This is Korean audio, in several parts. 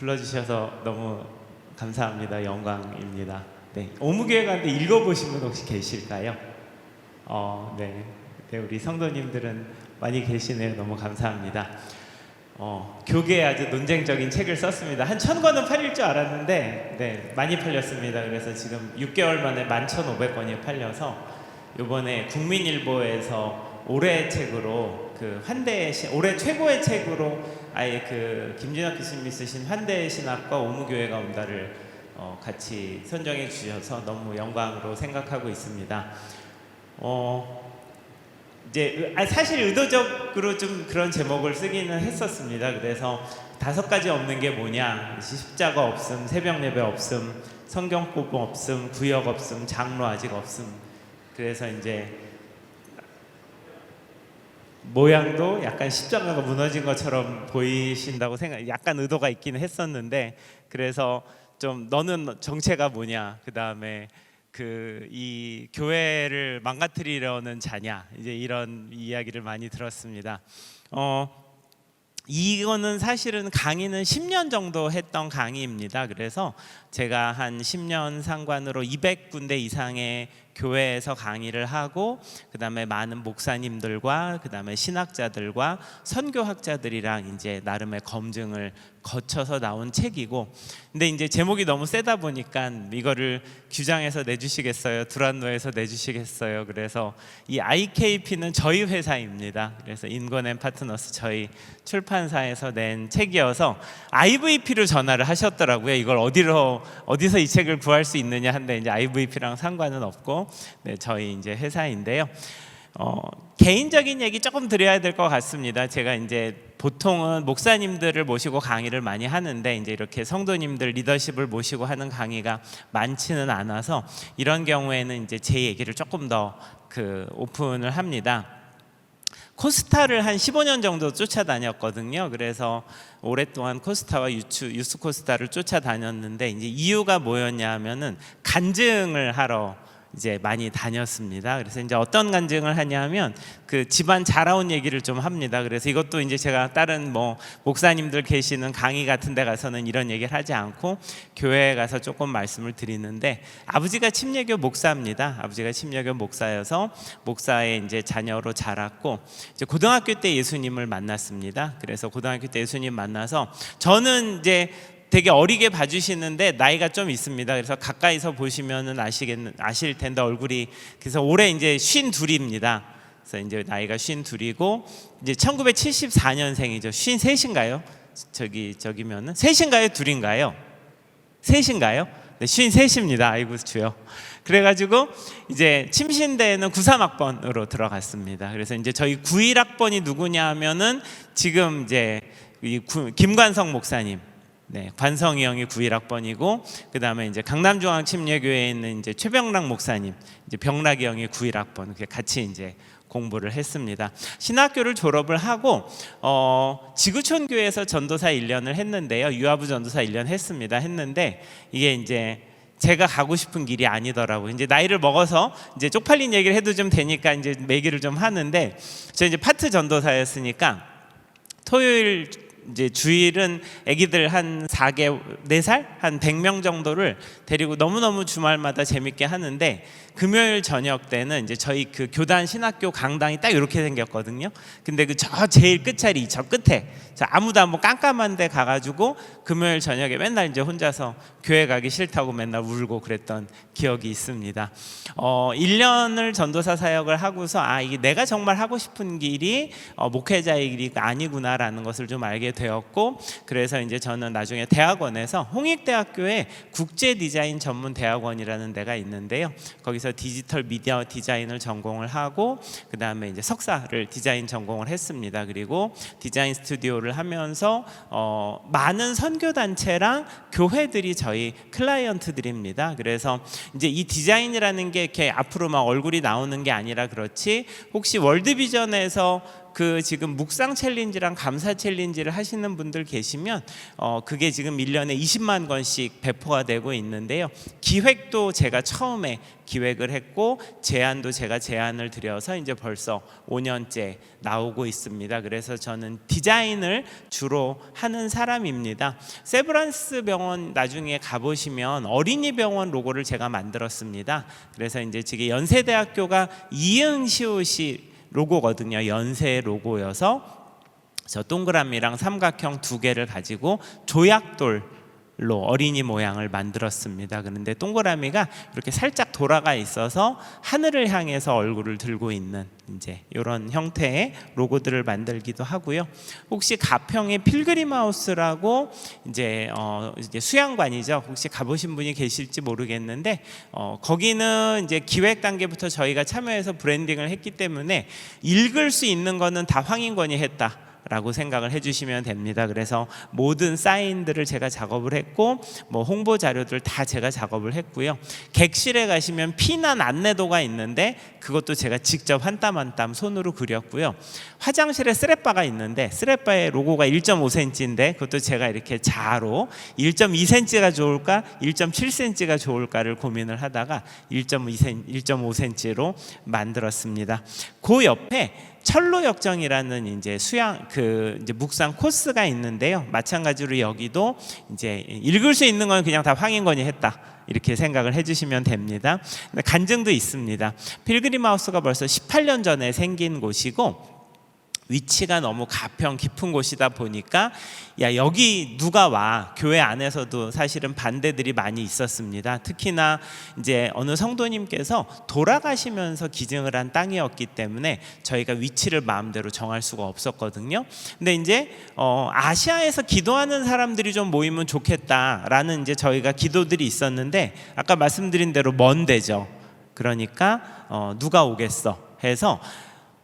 불러주셔서 너무 감사합니다. 영광입니다. 네, 오무교회 가는데 읽어보신 분 혹시 계실까요? 네. 네, 우리 성도님들은 많이 계시네요. 너무 감사합니다. 교계에 아주 논쟁적인 책을 썼습니다. 한 1000권은 팔릴 줄 알았는데 네, 많이 팔렸습니다. 그래서 지금 6개월 만에 11,500권이 팔려서 이번에 국민일보에서 올해 책으로 올해 최고의 책으로 아예 김진학 교수님이 쓰신 환대의 신학과 오무교회가 온다를 같이 선정해 주셔서 너무 영광으로 생각하고 있습니다. 이제 사실 의도적으로 좀 그런 제목을 쓰기는 했었습니다. 그래서 5가지 없는 게 뭐냐? 십자가 없음, 새벽 예배 없음, 성경 공부 없음, 구역 없음, 장로 아직 없음. 그래서 이제 모양도 약간 십자가가 무너진 것처럼 보이신다고 약간 의도가 있기는 했었는데, 그래서 좀 너는 정체가 뭐냐? 그 다음에 이 교회를 망가뜨리려는 자냐, 이제 이런 이야기를 많이 들었습니다. 이거는 사실은 강의는 10년 정도 했던 강의입니다. 그래서 제가 한 10년 상관으로 200군데 이상의 교회에서 강의를 하고, 그 다음에 많은 목사님들과 그 다음에 신학자들과 선교학자들이랑 이제 나름의 검증을 거쳐서 나온 책이고, 근데 이제 제목이 너무 세다 보니까 이거를 규장해서 내주시겠어요? 두란노에서 내주시겠어요? 그래서 이 IKP는 저희 회사입니다. 그래서 인권앤파트너스 저희 출판사에서 낸 책이어서 IVP로 전화를 하셨더라고요. 이걸 어디서 이 책을 구할 수 있느냐 한데, 이제 IVP랑 상관은 없고, 네, 저희 이제 회사인데요. 개인적인 얘기 조금 드려야 될 것 같습니다. 제가 이제 보통은 목사님들을 모시고 강의를 많이 하는데, 이제 이렇게 성도님들 리더십을 모시고 하는 강의가 많지는 않아서 이런 경우에는 이제 제 얘기를 조금 더 오픈을 합니다. 코스타를 한 15년 정도 쫓아다녔거든요. 그래서 오랫동안 코스타와 유스 코스타를 쫓아다녔는데, 이제 이유가 뭐였냐 하면은 간증을 하러 이제 많이 다녔습니다. 그래서 이제 어떤 간증을 하냐면 집안 자라온 얘기를 좀 합니다. 그래서 이것도 이제 제가 다른 목사님들 계시는 강의 같은 데 가서는 이런 얘기를 하지 않고 교회에 가서 조금 말씀을 드리는데, 아버지가 침례교 목사입니다. 아버지가 침례교 목사여서 목사의 이제 자녀로 자랐고, 이제 고등학교 때 예수님을 만났습니다. 그래서 고등학교 때 예수님 만나서, 저는 이제 되게 어리게 봐주시는데 나이가 좀 있습니다. 그래서 가까이서 보시면은 아실 텐데 얼굴이, 그래서 올해 이제 52입니다. 그래서 이제 나이가 52이고, 이제 1974년생이죠. 53인가요? 저기면은 셋인가요? 둘인가요? 셋인가요? 네, 53입니다. 아이고 주요. 그래가지고 이제 침신대에는 93학번으로 들어갔습니다. 그래서 이제 저희 91학번이 누구냐 하면은 지금 이제 김관성 목사님, 네, 관성이 형이 91학번이고, 그 다음에 이제 강남중앙침례교회에 있는 이제 최병락 목사님, 이제 병락이 형이 91학번, 같이 이제 공부를 했습니다. 신학교를 졸업을 하고 지구촌교회에서 전도사 1년을 했는데요. 유아부 전도사 1년 했는데 이게 이제 제가 가고 싶은 길이 아니더라고요. 이제 나이를 먹어서 이제 쪽팔린 얘기를 해도 좀 되니까 이제 얘기를 좀 하는데, 저 이제 파트 전도사였으니까 토요일 이제 주일은 아기들 한 4살 한 100명 정도를 데리고 너무너무 주말마다 재밌게 하는데, 금요일 저녁 때는 이제 저희 교단 신학교 강당이 딱 이렇게 생겼거든요. 근데 저 제일 끝자리, 저 끝에 아무도 안 보고 깜깜한 데 가가지고 금요일 저녁에 맨날 이제 혼자서 교회 가기 싫다고 맨날 울고 그랬던 기억이 있습니다. 1년을 전도사 사역을 하고서 이게 내가 정말 하고 싶은 길이 목회자의 길이 아니구나라는 것을 좀 알게 되었고, 그래서 이제 저는 나중에 대학원에서 홍익대학교에 국제 디자인 전문 대학원이라는 데가 있는데요. 거기서 디지털 미디어 디자인을 전공을 하고, 그 다음에 이제 석사를 디자인 전공을 했습니다. 그리고 디자인 스튜디오를 하면서 많은 선교단체랑 교회들이 저희 클라이언트들입니다. 그래서 이제 이 디자인이라는 게 이렇게 앞으로 막 얼굴이 나오는 게 아니라 그렇지, 혹시 월드비전에서 그 지금 묵상 챌린지랑 감사 챌린지를 하시는 분들 계시면 그게 지금 1년에 20만 권씩 배포가 되고 있는데요. 기획도 제가 처음에 기획을 했고 제안도 제가 제안을 드려서 이제 벌써 5년째 나오고 있습니다. 그래서 저는 디자인을 주로 하는 사람입니다. 세브란스 병원 나중에 가보시면 어린이 병원 로고를 제가 만들었습니다. 그래서 이제 지금 연세대학교가 이응시옷이 로고거든요. 연세 로고여서 저 동그라미랑 삼각형 두 개를 가지고 조약돌로 어린이 모양을 만들었습니다. 그런데 동그라미가 이렇게 살짝 돌아가 있어서 하늘을 향해서 얼굴을 들고 있는 이제 이런 형태의 로고들을 만들기도 하고요. 혹시 가평의 필그림 하우스라고 이제 수양관이죠. 혹시 가보신 분이 계실지 모르겠는데 거기는 이제 기획 단계부터 저희가 참여해서 브랜딩을 했기 때문에 읽을 수 있는 거는 다 황인권이 했다 라고 생각을 해주시면 됩니다. 그래서 모든 사인들을 제가 작업을 했고 뭐 홍보 자료들 다 제가 작업을 했고요. 객실에 가시면 피난 안내도가 있는데 그것도 제가 직접 한 땀 한 땀 손으로 그렸고요. 화장실에 스레바가 있는데 스레바의 로고가 1.5cm인데 그것도 제가 이렇게 자로 1.2cm가 좋을까 1.7cm가 좋을까를 고민을 하다가 1.5cm로 만들었습니다. 그 옆에 철로역정이라는 이제 이제 묵상 코스가 있는데요. 마찬가지로 여기도 이제 읽을 수 있는 건 그냥 다 황인권이 했다. 이렇게 생각을 해주시면 됩니다. 간증도 있습니다. 필그림 하우스가 벌써 18년 전에 생긴 곳이고 위치가 너무 가평 깊은 곳이다 보니까 야 여기 누가 와 교회 안에서도 사실은 반대들이 많이 있었습니다. 특히나 이제 어느 성도님께서 돌아가시면서 기증을 한 땅이었기 때문에 저희가 위치를 마음대로 정할 수가 없었거든요. 근데 이제 아시아에서 기도하는 사람들이 좀 모이면 좋겠다라는 이제 저희가 기도들이 있었는데 아까 말씀드린 대로 먼 데죠. 그러니까 누가 오겠어 해서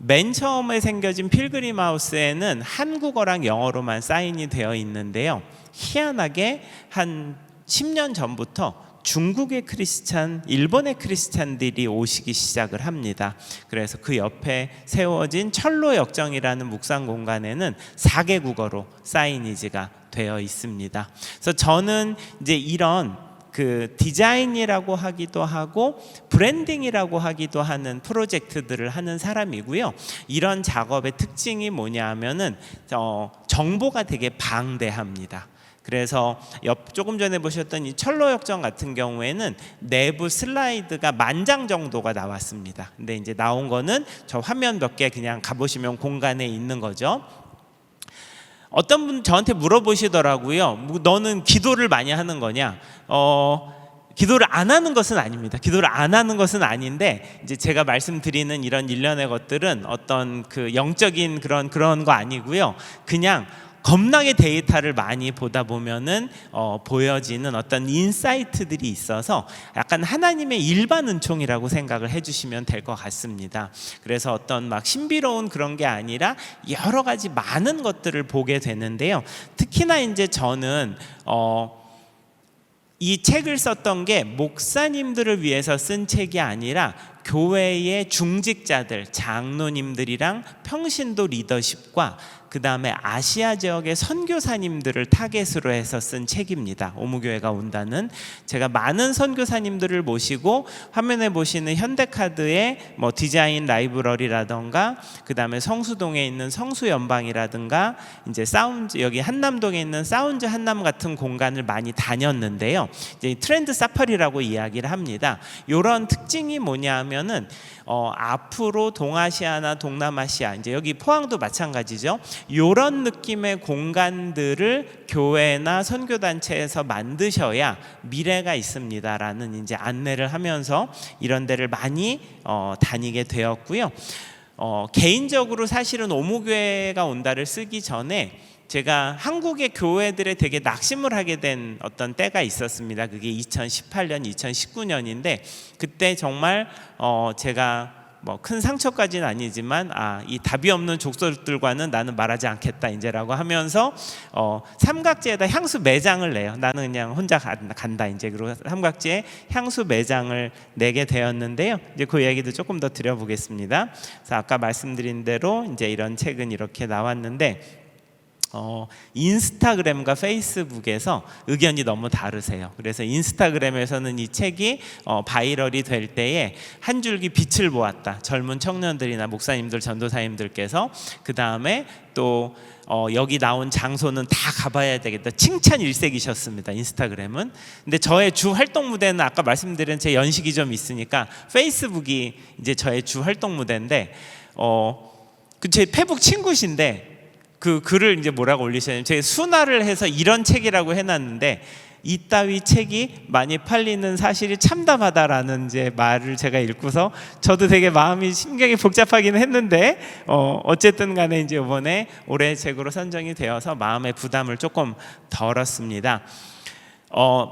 맨 처음에 생겨진 필그림 하우스에는 한국어랑 영어로만 사인이 되어 있는데요. 희한하게 한 10년 전부터 중국의 크리스찬, 일본의 크리스찬들이 오시기 시작을 합니다. 그래서 그 옆에 세워진 철로역정이라는 묵상 공간에는 4개국어로 사이니지가 되어 있습니다. 그래서 저는 이제 이런 그 디자인이라고 하기도 하고 브랜딩이라고 하기도 하는 프로젝트들을 하는 사람이고요. 이런 작업의 특징이 뭐냐 하면은 정보가 되게 방대합니다. 그래서 조금 전에 보셨던 이 철로역정 같은 경우에는 내부 슬라이드가 10,000장 정도가 나왔습니다. 근데 이제 나온 거는 저 화면 몇 개 그냥 가보시면 공간에 있는 거죠. 어떤 분 저한테 물어보시더라고요. 너는 기도를 많이 하는 거냐? 기도를 안 하는 것은 아닙니다. 기도를 안 하는 것은 아닌데 이제 제가 말씀드리는 이런 일련의 것들은 어떤 그 영적인 그런 거 아니고요. 그냥 겁나게 데이터를 많이 보다 보면은 보여지는 어떤 인사이트들이 있어서 약간 하나님의 일반 은총이라고 생각을 해주시면 될 것 같습니다. 그래서 어떤 막 신비로운 그런 게 아니라 여러 가지 많은 것들을 보게 되는데요. 특히나 이제 저는 이 책을 썼던 게 목사님들을 위해서 쓴 책이 아니라 교회의 중직자들, 장로님들이랑 평신도 리더십과 그 다음에 아시아 지역의 선교사님들을 타겟으로 해서 쓴 책입니다. 오무교회가 온다는. 제가 많은 선교사님들을 모시고 화면에 보시는 현대카드의 뭐 디자인 라이브러리라던가 그 다음에 성수동에 있는 성수연방이라든가 이제 사운즈 여기 한남동에 있는 사운즈 한남 같은 공간을 많이 다녔는데요. 이제 트렌드 사파리라고 이야기를 합니다. 이런 특징이 뭐냐 하면은 앞으로 동아시아나 동남아시아 이제 여기 포항도 마찬가지죠. 이런 느낌의 공간들을 교회나 선교단체에서 만드셔야 미래가 있습니다라는 이제 안내를 하면서 이런 데를 많이 다니게 되었고요. 개인적으로 사실은 오무교회가 온다를 쓰기 전에 제가 한국의 교회들에 되게 낙심을 하게 된 어떤 때가 있었습니다. 그게 2018년, 2019년인데 그때 정말 제가 뭐 큰 상처까지는 아니지만 이 답이 없는 족속들과는 나는 말하지 않겠다 이제라고 하면서 삼각지에다 향수 매장을 내요. 나는 그냥 혼자 간다 이제. 그리고 삼각지에 향수 매장을 내게 되었는데요. 이제 그 얘기도 조금 더 드려보겠습니다. 그래서 아까 말씀드린 대로 이제 이런 책은 이렇게 나왔는데, 인스타그램과 페이스북에서 의견이 너무 다르세요. 그래서 인스타그램에서는 이 책이 바이럴이 될 때에 한 줄기 빛을 보았다. 젊은 청년들이나 목사님들, 전도사님들께서 그 다음에 또 여기 나온 장소는 다 가봐야 되겠다. 칭찬 일색이셨습니다. 인스타그램은. 근데 저의 주 활동 무대는 아까 말씀드린 제 연식이 좀 있으니까 페이스북이 이제 저의 주 활동 무대인데, 제 페북 친구신데 그 글을 이제 뭐라고 올리셨냐면, 제가 순화를 해서 이런 책이라고 해놨는데, 이따위 책이 많이 팔리는 사실이 참담하다라는 이제 말을 제가 읽고서 저도 되게 마음이 심경이 복잡하긴 했는데, 어쨌든 간에 이제 이번에 올해 책으로 선정이 되어서 마음의 부담을 조금 덜었습니다.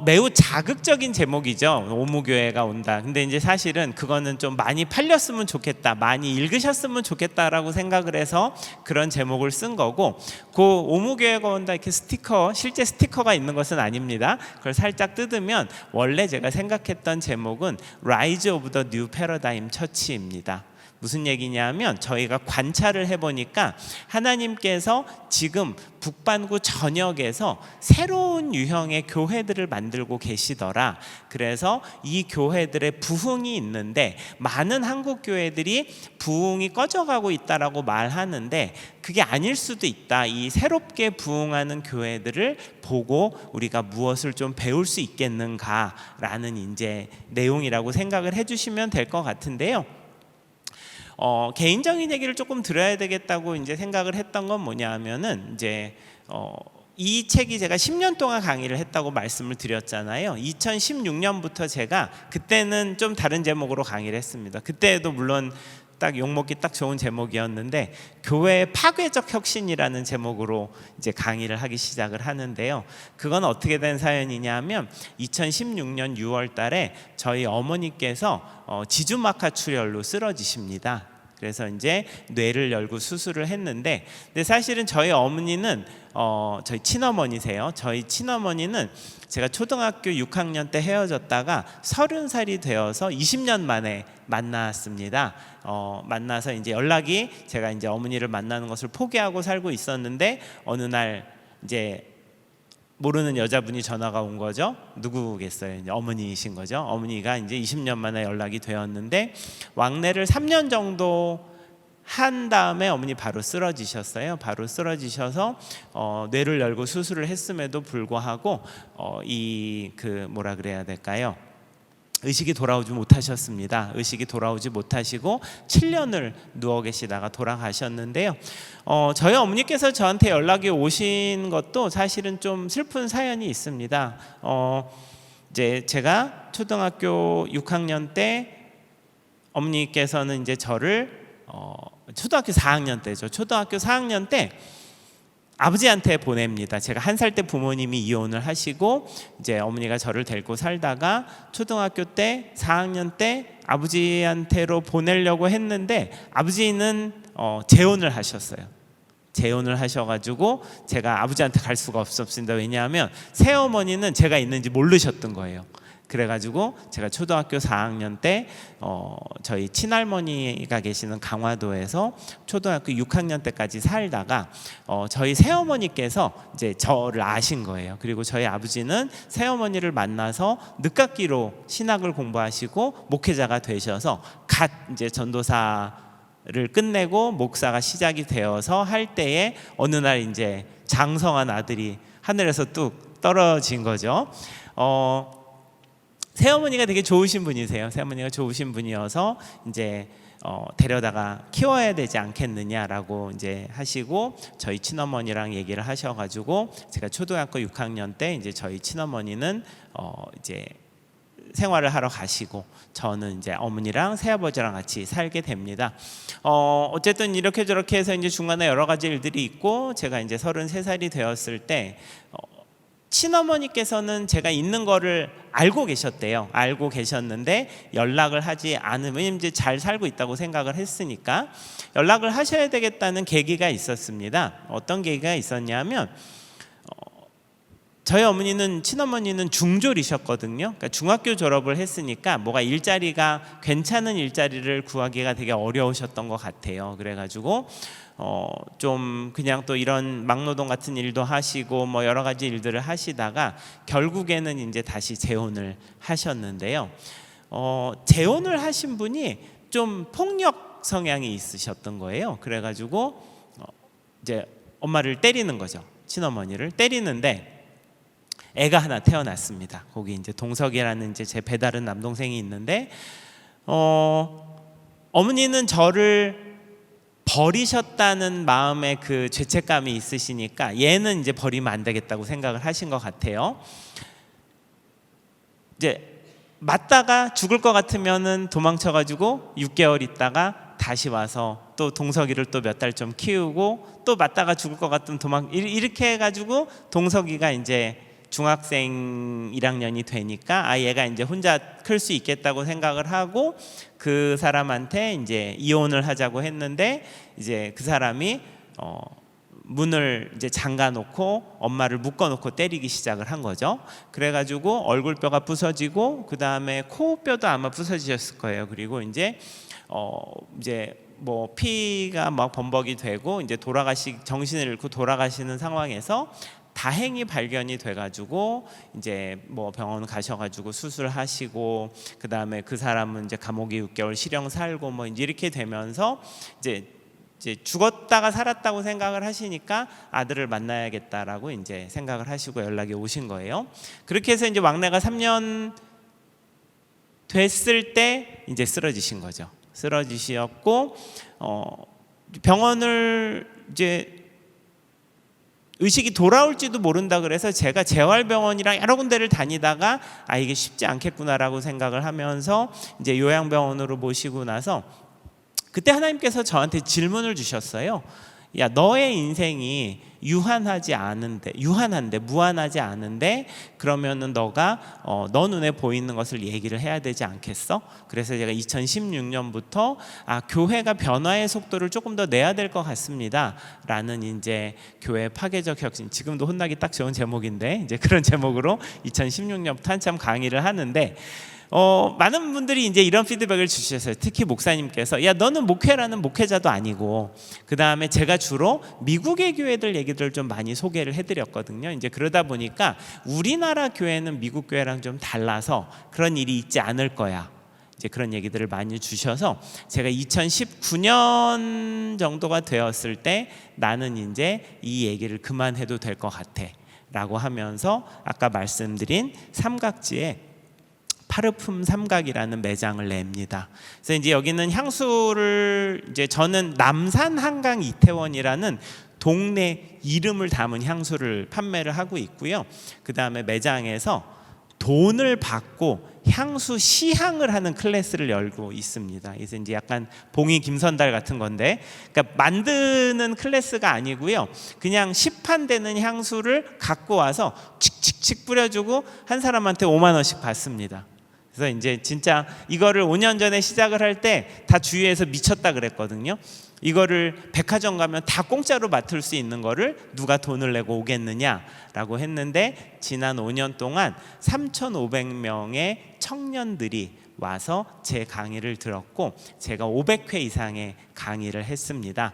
매우 자극적인 제목이죠. 오무교회가 온다. 근데 이제 사실은 그거는 좀 많이 팔렸으면 좋겠다, 많이 읽으셨으면 좋겠다라고 생각을 해서 그런 제목을 쓴 거고, 그 오무교회가 온다 이렇게 스티커, 실제 스티커가 있는 것은 아닙니다. 그걸 살짝 뜯으면 원래 제가 생각했던 제목은 Rise of the New Paradigm Church입니다. 무슨 얘기냐면, 저희가 관찰을 해보니까 하나님께서 지금 북반구 전역에서 새로운 유형의 교회들을 만들고 계시더라. 그래서 이 교회들의 부흥이 있는데, 많은 한국 교회들이 부흥이 꺼져가고 있다라고 말하는데 그게 아닐 수도 있다. 이 새롭게 부흥하는 교회들을 보고 우리가 무엇을 좀 배울 수 있겠는가라는 이제 내용이라고 생각을 해주시면 될 것 같은데요. 개인적인 얘기를 조금 들어야 되겠다고 이제 생각을 했던 건 뭐냐면은, 이제 이 책이 제가 10년 동안 강의를 했다고 말씀을 드렸잖아요. 2016년부터 제가, 그때는 좀 다른 제목으로 강의를 했습니다. 그때도 물론 딱 욕먹기 딱 좋은 제목이었는데, 교회의 파괴적 혁신이라는 제목으로 이제 강의를 하기 시작을 하는데요. 그건 어떻게 된 사연이냐면, 2016년 6월 달에 저희 어머니께서 지주막하 출혈로 쓰러지십니다. 그래서 이제 뇌를 열고 수술을 했는데, 근데 사실은 저희 어머니는 저희 친어머니세요. 저희 친어머니는 제가 초등학교 6학년 때 헤어졌다가 30살이 되어서 20년 만에 만났습니다. 만나서 이제 연락이, 제가 이제 어머니를 만나는 것을 포기하고 살고 있었는데, 어느 날 이제 모르는 여자분이 전화가 온 거죠. 누구겠어요? 이제 어머니이신 거죠. 어머니가 이제 20년 만에 연락이 되었는데, 왕래를 3년 정도 한 다음에 어머니 바로 쓰러지셨어요. 바로 쓰러지셔서 뇌를 열고 수술을 했음에도 불구하고 뭐라 그래야 될까요? 의식이 돌아오지 못하셨습니다. 의식이 돌아오지 못하시고 7년을 누워 계시다가 돌아가셨는데요. 저희 어머니께서 저한테 연락이 오신 것도 사실은 좀 슬픈 사연이 있습니다. 이제 제가 초등학교 6학년 때 어머니께서는 이제 저를 초등학교 4학년 때죠. 초등학교 4학년 때 아버지한테 보냅니다. 제가 1살 때 부모님이 이혼을 하시고 이제 어머니가 저를 데리고 살다가 초등학교 때 4학년 때 아버지한테로 보내려고 했는데, 아버지는 재혼을 하셨어요. 재혼을 하셔가지고 제가 아버지한테 갈 수가 없었습니다. 왜냐하면 새어머니는 제가 있는지 모르셨던 거예요. 그래가지고 제가 초등학교 4학년 때 저희 친할머니가 계시는 강화도에서 초등학교 6학년 때까지 살다가 저희 새어머니께서 이제 저를 아신 거예요. 그리고 저희 아버지는 새어머니를 만나서 늦깎이로 신학을 공부하시고 목회자가 되셔서 갓 이제 전도사를 끝내고 목사가 시작이 되어서 할 때에 어느 날 이제 장성한 아들이 하늘에서 뚝 떨어진 거죠. 새어머니가 되게 좋으신 분이세요. 새어머니가 좋으신 분이어서 이제 데려다가 키워야 되지 않겠느냐라고 이제 하시고 저희 친어머니랑 얘기를 하셔가지고 제가 초등학교 6학년 때 이제 저희 친어머니는 이제 생활을 하러 가시고 저는 이제 어머니랑 새아버지랑 같이 살게 됩니다. 어쨌든 이렇게 저렇게 해서 이제 중간에 여러 가지 일들이 있고 제가 이제 33살이 되었을 때 친어머니께서는 제가 있는 거를 알고 계셨대요. 알고 계셨는데 연락을 하지 않으면 이제 잘 살고 있다고 생각을 했으니까 연락을 하셔야 되겠다는 계기가 있었습니다. 어떤 계기가 있었냐면 저희 어머니는 친어머니는 중졸이셨거든요. 그러니까 중학교 졸업을 했으니까 뭐가 일자리가 괜찮은 일자리를 구하기가 되게 어려우셨던 것 같아요. 그래가지고 좀 그냥 또 이런 막노동 같은 일도 하시고 뭐 여러 가지 일들을 하시다가 결국에는 이제 다시 재혼을 하셨는데요. 재혼을 하신 분이 좀 폭력 성향이 있으셨던 거예요. 그래가지고 이제 엄마를 때리는 거죠. 친어머니를 때리는데 애가 하나 태어났습니다. 거기 이제 동석이라는 이제 제 배다른 남동생이 있는데 어머니는 저를 버리셨다는 마음의 그 죄책감이 있으시니까 얘는 이제 버리면 안 되겠다고 생각을 하신 것 같아요. 이제 맞다가 죽을 것 같으면은 도망쳐가지고 6개월 있다가 다시 와서 또 동석이를 또 몇 달 좀 키우고 또 맞다가 죽을 것 같으면 이렇게 해가지고 동석이가 이제 중학생 1학년이 되니까 얘가 이제 혼자 클 수 있겠다고 생각을 하고 그 사람한테 이제 이혼을 하자고 했는데 이제 그 사람이 문을 이제 잠가 놓고 엄마를 묶어 놓고 때리기 시작을 한 거죠. 그래가지고 얼굴뼈가 부서지고 그 다음에 코뼈도 아마 부서지셨을 거예요. 그리고 이제 뭐 피가 막 범벅이 되고 이제 정신을 잃고 돌아가시는 상황에서 다행히 발견이 돼가지고 이제 뭐 병원 가셔가지고 수술하시고 그 다음에 그 사람은 이제 감옥에 6개월 실형 살고 뭐 이렇게 되면서 이제 죽었다가 살았다고 생각을 하시니까 아들을 만나야겠다라고 이제 생각을 하시고 연락이 오신 거예요. 그렇게 해서 이제 막내가 3년 됐을 때 이제 쓰러지신 거죠. 쓰러지셨고 병원을 이제 의식이 돌아올지도 모른다 그래서 제가 재활병원이랑 여러 군데를 다니다가 이게 쉽지 않겠구나라고 생각을 하면서 이제 요양병원으로 모시고 나서 그때 하나님께서 저한테 질문을 주셨어요. 야, 너의 인생이 유한한데 무한하지 않은데 그러면은 너가 너 눈에 보이는 것을 얘기를 해야 되지 않겠어? 그래서 제가 2016년부터 교회가 변화의 속도를 조금 더 내야 될 것 같습니다. 라는 이제 교회 파괴적 혁신, 지금도 혼나기 딱 좋은 제목인데 이제 그런 제목으로 2016년부터 한참 강의를 하는데 많은 분들이 이제 이런 피드백을 주셨어요. 특히 목사님께서 야, 너는 목회라는 목회자도 아니고 그 다음에 제가 주로 미국의 교회들 얘기들을 좀 많이 소개를 해드렸거든요. 이제 그러다 보니까 우리나라 교회는 미국 교회랑 좀 달라서 그런 일이 있지 않을 거야. 이제 그런 얘기들을 많이 주셔서 제가 2019년 정도가 되었을 때 나는 이제 이 얘기를 그만해도 될 것 같아라고 하면서 아까 말씀드린 삼각지에 파르품 삼각이라는 매장을 냅니다. 그래서 이제 여기는 향수를 이제 저는 남산 한강 이태원이라는 동네 이름을 담은 향수를 판매를 하고 있고요. 그 다음에 매장에서 돈을 받고 향수 시향을 하는 클래스를 열고 있습니다. 그래서 이제 약간 봉이 김선달 같은 건데, 그러니까 만드는 클래스가 아니고요. 그냥 시판되는 향수를 갖고 와서 칙칙칙 뿌려주고 한 사람한테 5만 원씩 받습니다. 그래서 이제 진짜 이거를 5년 전에 시작을 할 때 다 주위에서 미쳤다 그랬거든요. 이거를 백화점 가면 다 공짜로 맡을 수 있는 거를 누가 돈을 내고 오겠느냐라고 했는데 지난 5년 동안 3,500명의 청년들이 와서 제 강의를 들었고 제가 500회 이상의 강의를 했습니다.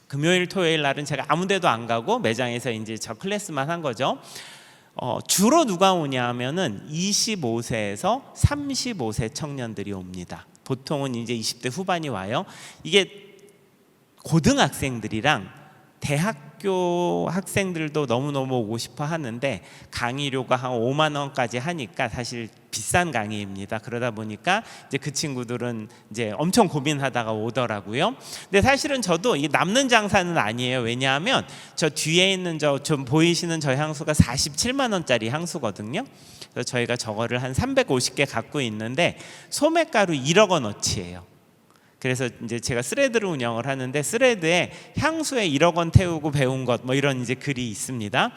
금요일 토요일 날은 제가 아무 데도 안 가고 매장에서 이제 저 클래스만 한 거죠. 주로 누가 오냐 하면은 25세에서 35세 청년들이 옵니다. 보통은 이제 20대 후반이 와요. 이게 고등학생들이랑 대학교 학생들도 너무너무 오고 싶어 하는데 강의료가 한 5만 원까지 하니까 사실 비싼 강의입니다. 그러다 보니까 이제 그 친구들은 이제 엄청 고민하다가 오더라고요. 근데 사실은 저도 이 남는 장사는 아니에요. 왜냐하면 저 뒤에 있는 좀 보이시는 저 향수가 47만 원짜리 향수거든요. 그래서 저희가 저거를 한 350개 갖고 있는데 소매가로 1억 원어치예요. 그래서 이제 제가 스레드를 운영을 하는데 스레드에 향수에 1억 원 태우고 배운 것 뭐 이런 이제 글이 있습니다.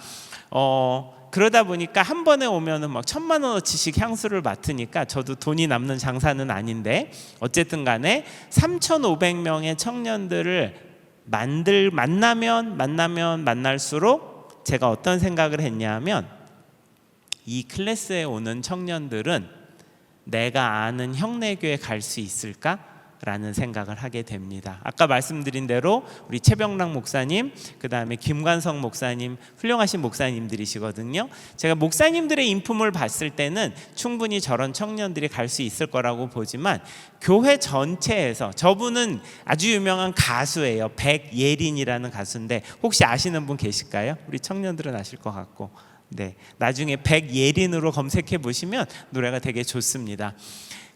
그러다 보니까 한 번에 오면은 막 1,000만 원어치씩 향수를 맡으니까 저도 돈이 남는 장사는 아닌데 어쨌든 간에 3,500명의 청년들을 만나면 만날수록 제가 어떤 생각을 했냐면 이 클래스에 오는 청년들은 내가 아는 형내교에 갈 수 있을까? 라는 생각을 하게 됩니다. 아까 말씀드린 대로 우리 최병락 목사님, 그 다음에 김관성 목사님, 훌륭하신 목사님들이시거든요. 제가 목사님들의 인품을 봤을 때는 충분히 저런 청년들이 갈 수 있을 거라고 보지만 교회 전체에서, 저분은 아주 유명한 가수예요. 백예린이라는 가수인데 혹시 아시는 분 계실까요? 우리 청년들은 아실 것 같고, 네, 나중에 백예린으로 검색해 보시면 노래가 되게 좋습니다.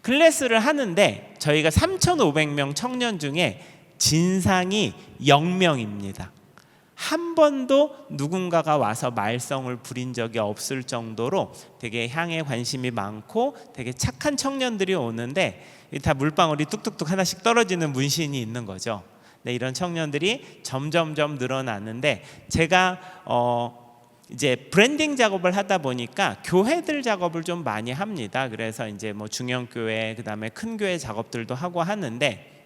클래스를 하는데 저희가 3,500명 청년 중에 진상이 0명입니다. 한 번도 누군가가 와서 말썽을 부린 적이 없을 정도로 되게 향에 관심이 많고 되게 착한 청년들이 오는데 다 물방울이 뚝뚝뚝 하나씩 떨어지는 문신이 있는 거죠. 네, 이런 청년들이 점점점 늘어나는데 제가 이제 브랜딩 작업을 하다 보니까 교회들 작업을 좀 많이 합니다. 그래서 이제 뭐 중형교회, 그 다음에 큰 교회 작업들도 하고 하는데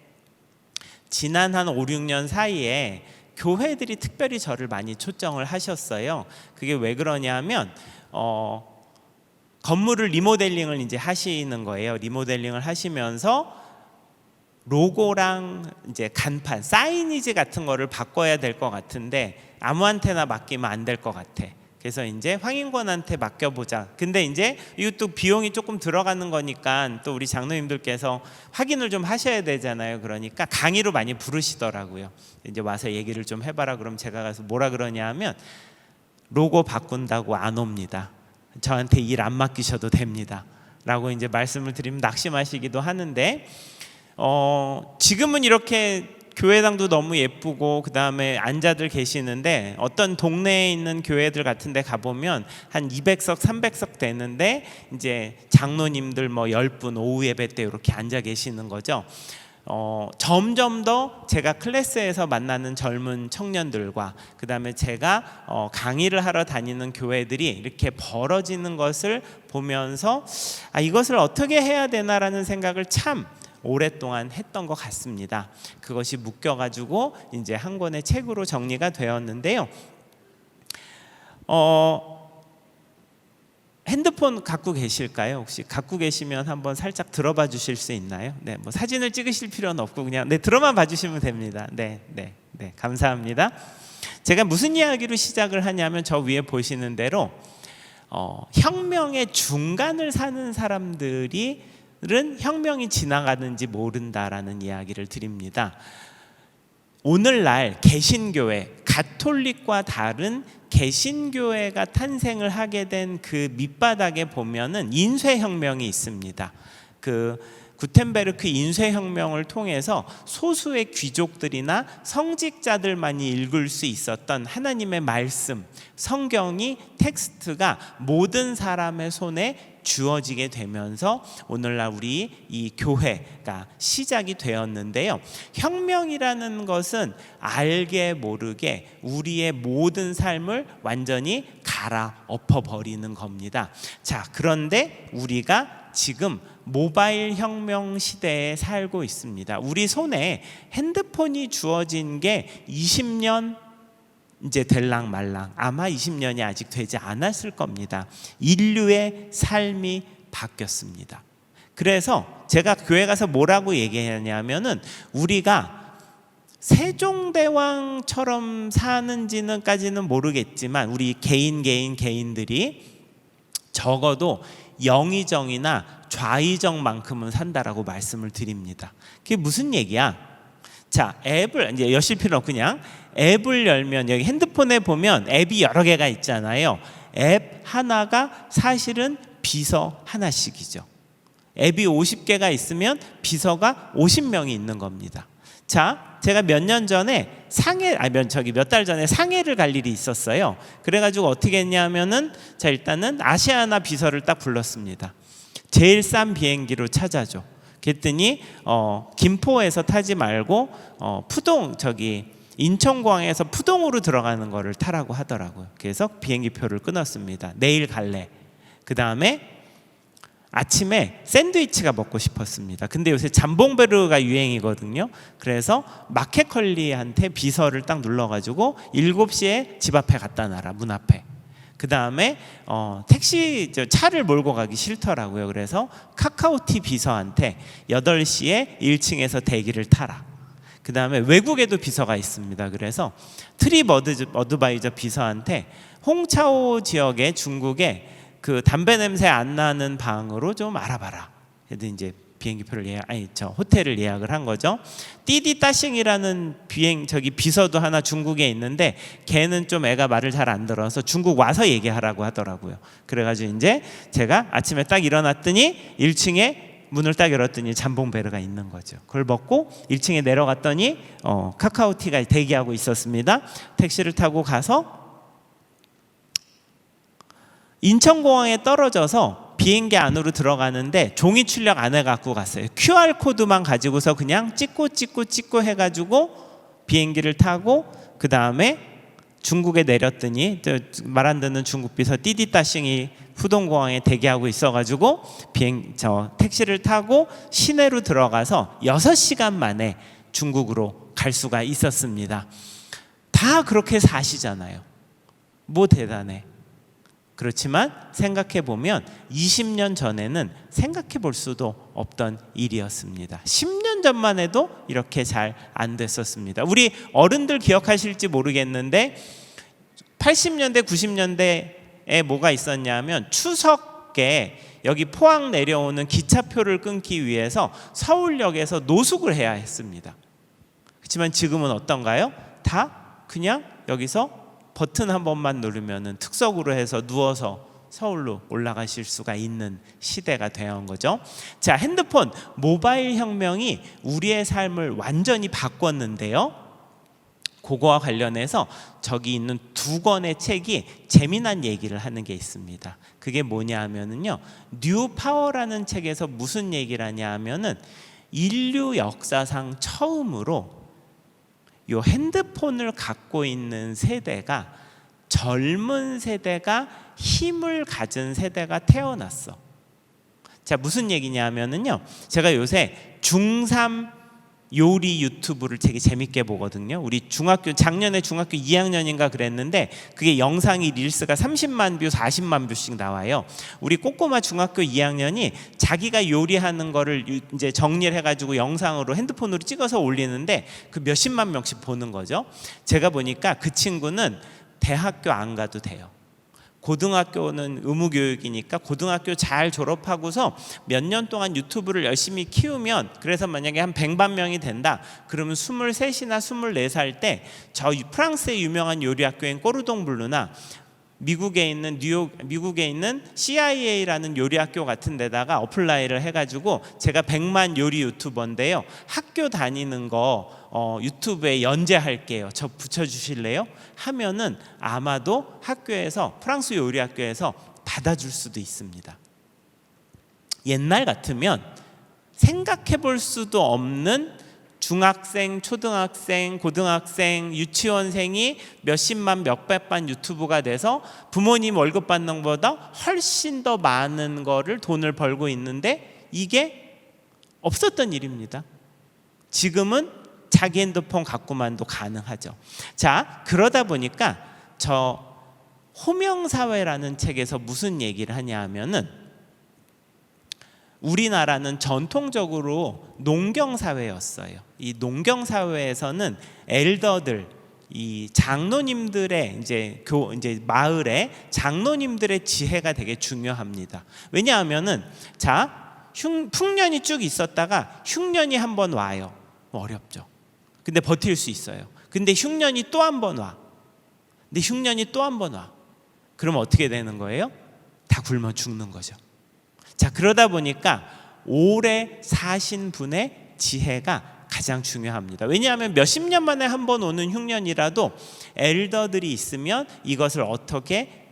지난 한 5, 6년 사이에 교회들이 특별히 저를 많이 초청을 하셨어요. 그게 왜 그러냐면 건물을 리모델링을 이제 하시는 거예요. 리모델링을 하시면서 로고랑 이제 간판, 사이니지 같은 거를 바꿔야 될 것 같은데 아무한테나 맡기면 안 될 것 같아. 그래서 이제 황인권한테 맡겨보자. 근데 이제 이것도 비용이 조금 들어가는 거니까 또 우리 장로님들께서 확인을 좀 하셔야 되잖아요. 그러니까 강의로 많이 부르시더라고요. 이제 와서 얘기를 좀 해봐라. 그럼 제가 가서 뭐라 그러냐 하면 로고 바꾼다고 안 옵니다. 저한테 일 안 맡기셔도 됩니다. 라고 이제 말씀을 드리면 낙심하시기도 하는데 지금은 이렇게 교회당도 너무 예쁘고 그 다음에 앉아들 계시는데 어떤 동네에 있는 교회들 같은 데 가보면 한 200석 300석 되는데 이제 장로님들 뭐 10분 오후 예배 때 이렇게 앉아 계시는 거죠. 점점 더 제가 클래스에서 만나는 젊은 청년들과 그 다음에 제가 강의를 하러 다니는 교회들이 이렇게 벌어지는 것을 보면서 이것을 어떻게 해야 되나라는 생각을 참 오랫동안 했던 것 같습니다. 그것이 묶여가지고 이제 한 권의 책으로 정리가 되었는데요. 핸드폰 갖고 계실까요? 혹시 갖고 계시면 한번 살짝 들어봐 주실 수 있나요? 네, 뭐 사진을 찍으실 필요는 없고 그냥 들어만 봐주시면 됩니다. 네, 감사합니다. 제가 무슨 이야기로 시작을 하냐면 저 위에 보시는 대로 혁명의 중간을 사는 사람들이 혁명이 지나가는지 모른다라는 이야기를 드립니다. 오늘날 개신교회, 가톨릭과 다른 개신교회가 탄생을 하게 된 그 밑바닥에 보면은 인쇄혁명이 있습니다. 그 구텐베르크 인쇄혁명을 통해서 소수의 귀족들이나 성직자들만이 읽을 수 있었던 하나님의 말씀, 성경이 텍스트가 모든 사람의 손에 주어지게 되면서 오늘날 우리 이 교회가 시작이 되었는데요. 혁명이라는 것은 알게 모르게 우리의 모든 삶을 완전히 갈아엎어 버리는 겁니다. 자, 그런데 우리가 지금 모바일 혁명 시대에 살고 있습니다. 우리 손에 핸드폰이 주어진 게 20년 이제 될랑 말랑, 아마 20년이 아직 되지 않았을 겁니다. 인류의 삶이 바뀌었습니다. 그래서 제가 교회 가서 뭐라고 얘기하냐면은 우리가 세종대왕처럼 사는지는까지는 모르겠지만 우리 개인들이 적어도 영의정이나 좌의정만큼은 산다라고 말씀을 드립니다. 그게 무슨 얘기야? 자, 앱을 이제 여실 필요 없고 그냥 앱을 열면 여기 핸드폰에 보면 앱이 여러 개가 있잖아요. 앱 하나가 사실은 비서 하나씩이죠. 앱이 50개가 있으면 비서가 50명이 있는 겁니다. 자, 제가 몇 년 전에 몇 달 전에 상해를 갈 일이 있었어요. 그래가지고 어떻게 했냐면은 자, 일단은 아시아나 비서를 딱 불렀습니다. 제일 싼 비행기로 찾아줘. 그랬더니 김포에서 타지 말고 푸동 인천공항에서 푸동으로 들어가는 거를 타라고 하더라고요. 그래서 비행기표를 끊었습니다. 내일 갈래. 그 다음에 아침에 샌드위치가 먹고 싶었습니다. 근데 요새 잠봉베르가 유행이거든요. 그래서 마켓컬리한테 비서를 딱 눌러가지고 7시에 집 앞에 갖다 놔라, 문 앞에. 그 다음에 택시 차를 몰고 가기 싫더라고요. 그래서 카카오티 비서한테 8시에 1층에서 대기를 타라. 그 다음에 외국에도 비서가 있습니다. 그래서 트립 어드바이저 비서한테 홍차오 지역의 중국에 그 담배 냄새 안 나는 방으로 좀 알아봐라. 그래도 이제 비행기표를 호텔을 예약을 한 거죠. 띠디 따싱이라는 비서도 하나 중국에 있는데 걔는 좀 애가 말을 잘 안 들어서 중국 와서 얘기하라고 하더라고요. 그래가지고 이제 제가 아침에 딱 일어났더니 1층에 문을 딱 열었더니 잠봉베르가 있는 거죠. 그걸 먹고 1층에 내려갔더니 카카오티가 대기하고 있었습니다. 택시를 타고 가서 인천공항에 떨어져서 비행기 안으로 들어가는데 종이 출력 안 해갖고 갔어요. QR코드만 가지고서 그냥 찍고 해가지고 비행기를 타고 그 다음에 중국에 내렸더니 말 안 듣는 중국 비서 띠디따싱이 푸동공항에 대기하고 있어가지고 택시를 타고 시내로 들어가서 6시간 만에 중국으로 갈 수가 있었습니다. 다 그렇게 사시잖아요. 뭐 대단해. 그렇지만 생각해 보면 20년 전에는 생각해 볼 수도 없던 일이었습니다. 10년 전만 해도 이렇게 잘 안 됐었습니다. 우리 어른들 기억하실지 모르겠는데 80년대 90년대에 뭐가 있었냐면 추석에 여기 포항 내려오는 기차표를 끊기 위해서 서울역에서 노숙을 해야 했습니다. 그렇지만 지금은 어떤가요? 다 그냥 여기서 버튼 한 번만 누르면은 특석으로 해서 누워서 서울로 올라가실 수가 있는 시대가 되어온 거죠. 자, 핸드폰, 모바일 혁명이 우리의 삶을 완전히 바꿨는데요. 그거와 관련해서 저기 있는 2권의 책이 재미난 얘기를 하는 게 있습니다. 그게 뭐냐 하면은요, 뉴 파워라는 책에서 무슨 얘기를 하냐 하면은 인류 역사상 처음으로 요 핸드폰을 갖고 있는 세대가 젊은 세대가 힘을 가진 세대가 태어났어. 자, 무슨 얘기냐 하면은요, 제가 요새 중3 요리 유튜브를 되게 재밌게 보거든요. 우리 작년에 중학교 2학년인가 그랬는데 그게 영상이 릴스가 30만 뷰, 40만 뷰씩 나와요. 우리 꼬꼬마 중학교 2학년이 자기가 요리하는 거를 이제 정리를 해가지고 영상으로 핸드폰으로 찍어서 올리는데 그 몇십만 명씩 보는 거죠. 제가 보니까 그 친구는 대학교 안 가도 돼요. 고등학교는 의무교육이니까 고등학교 잘 졸업하고서 몇 년 동안 유튜브를 열심히 키우면, 그래서 만약에 한 100만 명이 된다 그러면 23이나 24살 때 저 프랑스의 유명한 요리학교인 꼬르동 블루나 미국에 있는 CIA라는 요리학교 같은 데다가 어플라이를 해가지고 제가 100만 요리 유튜버인데요, 학교 다니는 거 유튜브에 연재할게요, 저 붙여주실래요? 하면은 아마도 학교에서, 프랑스 요리학교에서 받아줄 수도 있습니다. 옛날 같으면 생각해 볼 수도 없는 중학생, 초등학생, 고등학생, 유치원생이 몇십만, 몇백만 유튜브가 돼서 부모님 월급 받는 것보다 훨씬 더 많은 거를 돈을 벌고 있는데 이게 없었던 일입니다. 지금은 자기 핸드폰 갖고만도 가능하죠. 자, 그러다 보니까 저 호명사회라는 책에서 무슨 얘기를 하냐 하면은, 우리나라는 전통적으로 농경사회였어요. 이 농경사회에서는 엘더들, 이 장로님들의 이제 마을의 장로님들의 지혜가 되게 중요합니다. 왜냐하면은 자, 풍년이 쭉 있었다가 흉년이 한 번 와요. 어렵죠. 근데 버틸 수 있어요. 근데 흉년이 또 한 번 와. 근데 흉년이 또 한 번 와. 그럼 어떻게 되는 거예요? 다 굶어 죽는 거죠. 자, 그러다 보니까 오래 사신 분의 지혜가 가장 중요합니다. 왜냐하면 몇십 년 만에 한 번 오는 흉년이라도 엘더들이 있으면 이것을 어떻게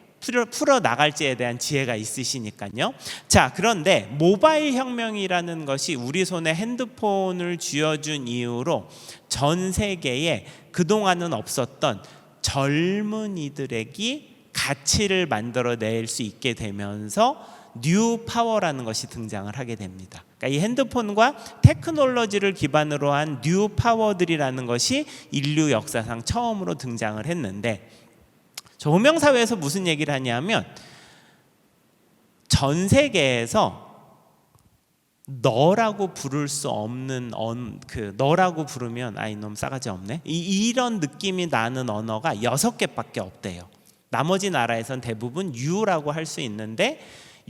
풀어 나갈지에 대한 지혜가 있으시니까요. 자, 그런데 모바일 혁명이라는 것이 우리 손에 핸드폰을 쥐어준 이후로 전 세계에 그동안은 없었던 젊은이들에게 가치를 만들어낼 수 있게 되면서 뉴 파워라는 것이 등장을 하게 됩니다. 그러니까 이 핸드폰과 테크놀로지를 기반으로 한 뉴 파워들이라는 것이 인류 역사상 처음으로 등장을 했는데, 저 호명사회에서 무슨 얘기를 하냐면 전 세계에서 너라고 부를 수 없는 너라고 부르면 이놈 싸가지 없네, 이런 느낌이 나는 언어가 6개밖에 없대요. 나머지 나라에선 대부분 U라고 할 수 있는데,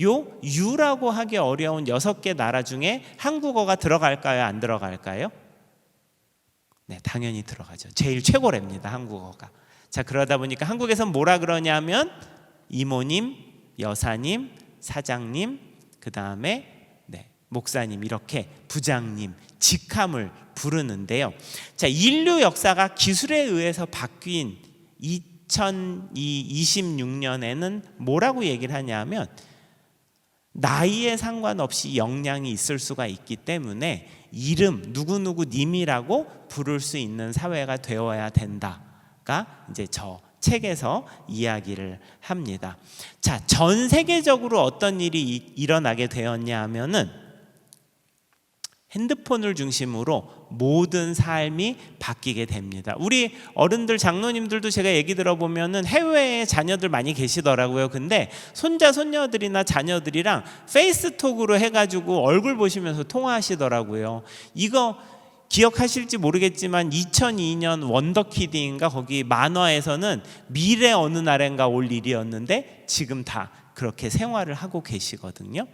요 U라고 하기 어려운 6개 나라 중에 한국어가 들어갈까요? 안 들어갈까요? 네, 당연히 들어가죠. 제일 최고랍니다, 한국어가. 자, 그러다 보니까 한국에선 뭐라 그러냐면 이모님, 여사님, 사장님, 그 다음에 목사님, 이렇게 부장님, 직함을 부르는데요. 자, 인류 역사가 기술에 의해서 바뀐 2026년에는 뭐라고 얘기를 하냐면 나이에 상관없이 역량이 있을 수가 있기 때문에 이름 누구누구 님이라고 부를 수 있는 사회가 되어야 된다가 이제 저 책에서 이야기를 합니다. 자, 전 세계적으로 어떤 일이 일어나게 되었냐 하면은 핸드폰을 중심으로 모든 삶이 바뀌게 됩니다. 우리 어른들, 장로님들도 제가 얘기 들어보면은 해외에 자녀들 많이 계시더라고요. 근데 손자, 손녀들이나 자녀들이랑 페이스톡으로 해가지고 얼굴 보시면서 통화하시더라고요. 이거 기억하실지 모르겠지만 2002년 원더키드인가 거기 만화에서는 미래 어느 날인가 올 일이었는데 지금 다 그렇게 생활을 하고 계시거든요.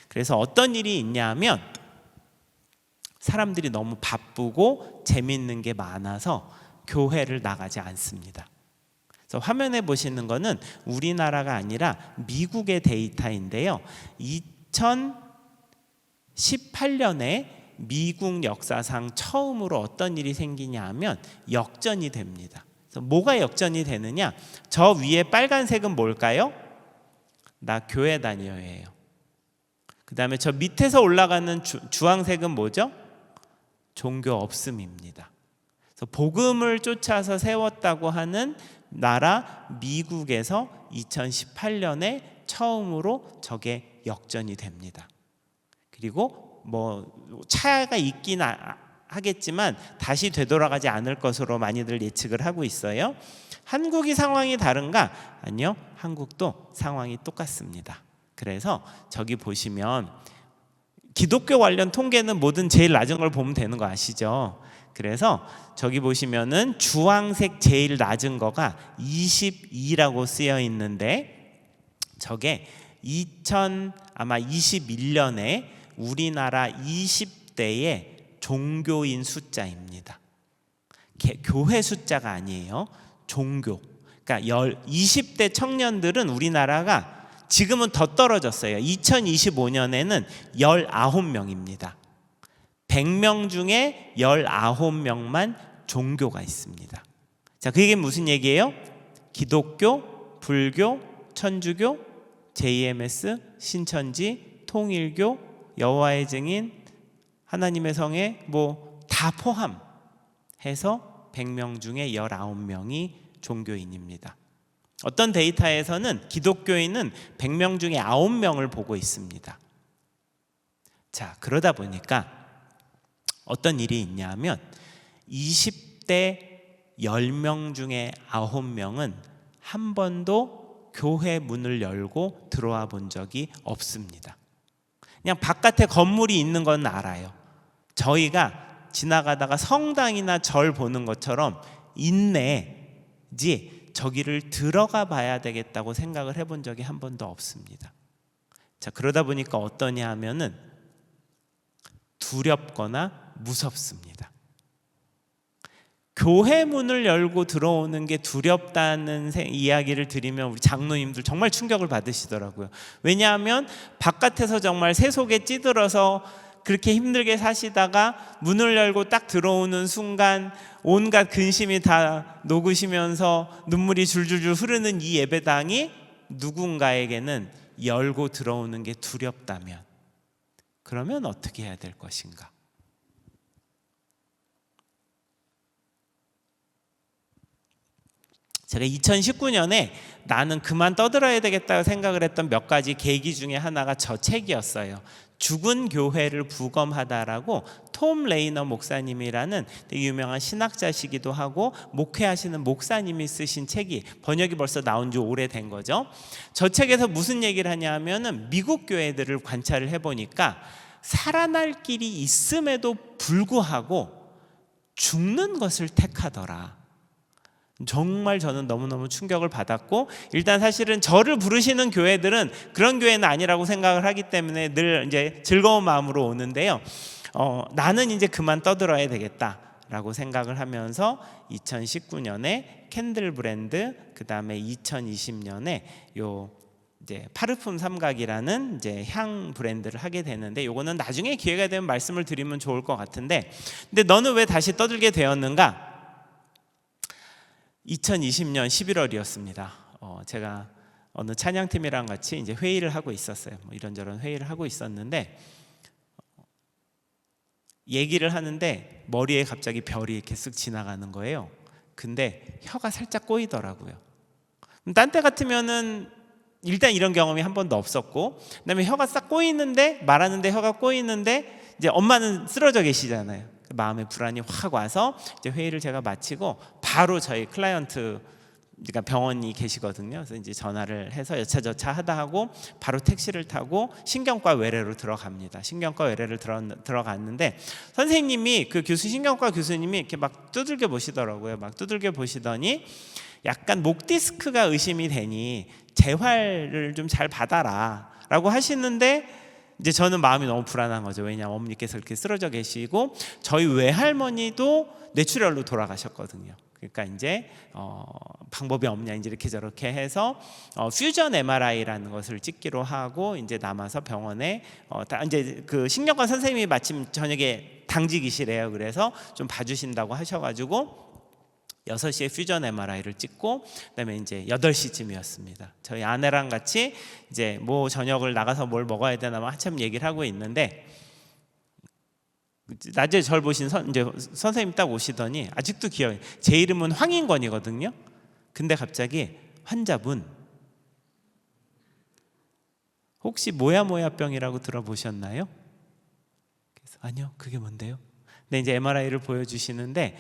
그래서 어떤 일이 있냐 하면 사람들이 너무 바쁘고 재밌는 게 많아서 교회를 나가지 않습니다. 그래서 화면에 보시는 거는 우리나라가 아니라 미국의 데이터인데요. 2018년에 미국 역사상 처음으로 어떤 일이 생기냐 하면 역전이 됩니다. 그래서 뭐가 역전이 되느냐? 저 위에 빨간색은 뭘까요? 나 교회 다녀요예요. 그 다음에 저 밑에서 올라가는 주황색은 뭐죠? 종교 없음입니다. 그래서 복음을 쫓아서 세웠다고 하는 나라 미국에서 2018년에 처음으로 저게 역전이 됩니다. 그리고 뭐 차이가 있긴 하겠지만 다시 되돌아가지 않을 것으로 많이들 예측을 하고 있어요. 한국이 상황이 다른가? 아니요, 한국도 상황이 똑같습니다. 그래서 저기 보시면 기독교 관련 통계는 뭐든 제일 낮은 걸 보면 되는 거 아시죠? 그래서 저기 보시면은 주황색 제일 낮은 거가 22라고 쓰여 있는데 저게 아마 21년에 우리나라 20대의 종교인 숫자입니다. 교회 숫자가 아니에요. 종교. 그러니까 20대 청년들은 우리나라가 지금은 더 떨어졌어요. 2025년에는 19명입니다. 100명 중에 19명만 종교가 있습니다. 자, 그게 무슨 얘기예요? 기독교, 불교, 천주교, JMS, 신천지, 통일교, 여호와의 증인, 하나님의 성애 뭐 다 포함해서 100명 중에 19명이 종교인입니다. 어떤 데이터에서는 기독교인은 100명 중에 9명을 보고 있습니다. 자, 그러다 보니까 어떤 일이 있냐면 20대 10명 중에 9명은 한 번도 교회 문을 열고 들어와 본 적이 없습니다. 그냥 바깥에 건물이 있는 건 알아요. 저희가 지나가다가 성당이나 절 보는 것처럼 있네지 저기를 들어가 봐야 되겠다고 생각을 해본 적이 한 번도 없습니다. 자, 그러다 보니까 어떠냐 하면은 두렵거나 무섭습니다. 교회 문을 열고 들어오는 게 두렵다는 이야기를 드리면 우리 장로님들 정말 충격을 받으시더라고요. 왜냐하면 바깥에서 정말 새 속에 찌들어서 그렇게 힘들게 사시다가 문을 열고 딱 들어오는 순간 온갖 근심이 다 녹으시면서 눈물이 줄줄줄 흐르는 이 예배당이 누군가에게는 열고 들어오는 게 두렵다면 그러면 어떻게 해야 될 것인가? 제가 2019년에 나는 그만 떠들어야 되겠다고 생각을 했던 몇 가지 계기 중에 하나가 저 책이었어요. 죽은 교회를 부검하다라고 톰 레이너 목사님이라는 되게 유명한 신학자시기도 하고 목회하시는 목사님이 쓰신 책이 번역이 벌써 나온 지 오래된 거죠. 저 책에서 무슨 얘기를 하냐 하면은 미국 교회들을 관찰을 해보니까 살아날 길이 있음에도 불구하고 죽는 것을 택하더라. 정말 저는 너무너무 충격을 받았고, 일단 사실은 저를 부르시는 교회들은 그런 교회는 아니라고 생각을 하기 때문에 늘 이제 즐거운 마음으로 오는데요. 나는 이제 그만 떠들어야 되겠다라고 생각을 하면서 2019년에 캔들 브랜드, 그 다음에 2020년에 요 이제 파르품 삼각이라는 이제 향 브랜드를 하게 되는데, 요거는 나중에 기회가 되면 말씀을 드리면 좋을 것 같은데, 근데 너는 왜 다시 떠들게 되었는가? 2020년 11월이었습니다. 제가 어느 찬양팀이랑 같이 이제 회의를 하고 있었어요. 뭐 이런저런 회의를 하고 있었는데 얘기를 하는데 머리에 갑자기 별이 이렇게 쓱 지나가는 거예요. 근데 혀가 살짝 꼬이더라고요. 딴 때 같으면은 일단 이런 경험이 한 번도 없었고, 그다음에 혀가 싹 꼬이는데, 말하는데 혀가 꼬이는데 이제 엄마는 쓰러져 계시잖아요. 마음의 불안이 확 와서 이제 회의를 제가 마치고 바로 저희 클라이언트, 그러니까 병원이 계시거든요. 그래서 이제 전화를 해서 여차저차 하다 하고 바로 택시를 타고 신경과 외래로 들어갑니다. 신경과 외래를 들어갔는데 선생님이, 그 신경과 교수님이 이렇게 막 두들겨 보시더라고요. 막 두들겨 보시더니 약간 목 디스크가 의심이 되니 재활을 좀 잘 받아라 라고 하시는데, 이제 저는 마음이 너무 불안한 거죠. 왜냐하면 어머니께서 이렇게 쓰러져 계시고 저희 외할머니도 뇌출혈로 돌아가셨거든요. 그러니까 이제 방법이 없냐, 이제 이렇게 저렇게 해서 퓨전 MRI라는 것을 찍기로 하고 이제 남아서 병원에 이제 그 신경과 선생님이 마침 저녁에 당직이시래요. 그래서 좀 봐주신다고 하셔가지고 6시에 퓨전 MRI를 찍고, 그다음에 이제 8시쯤이었습니다. 저희 아내랑 같이 이제 뭐 저녁을 나가서 뭘 먹어야 되나 한참 얘기를 하고 있는데, 낮에 절 보신 이제 선생님 딱 오시더니, 아직도 기억해요. 제 이름은 황인권이거든요. 근데 갑자기 환자분 혹시 모야모야병이라고 들어보셨나요? 그래서 아니요, 그게 뭔데요? 근데 이제 MRI를 보여주시는데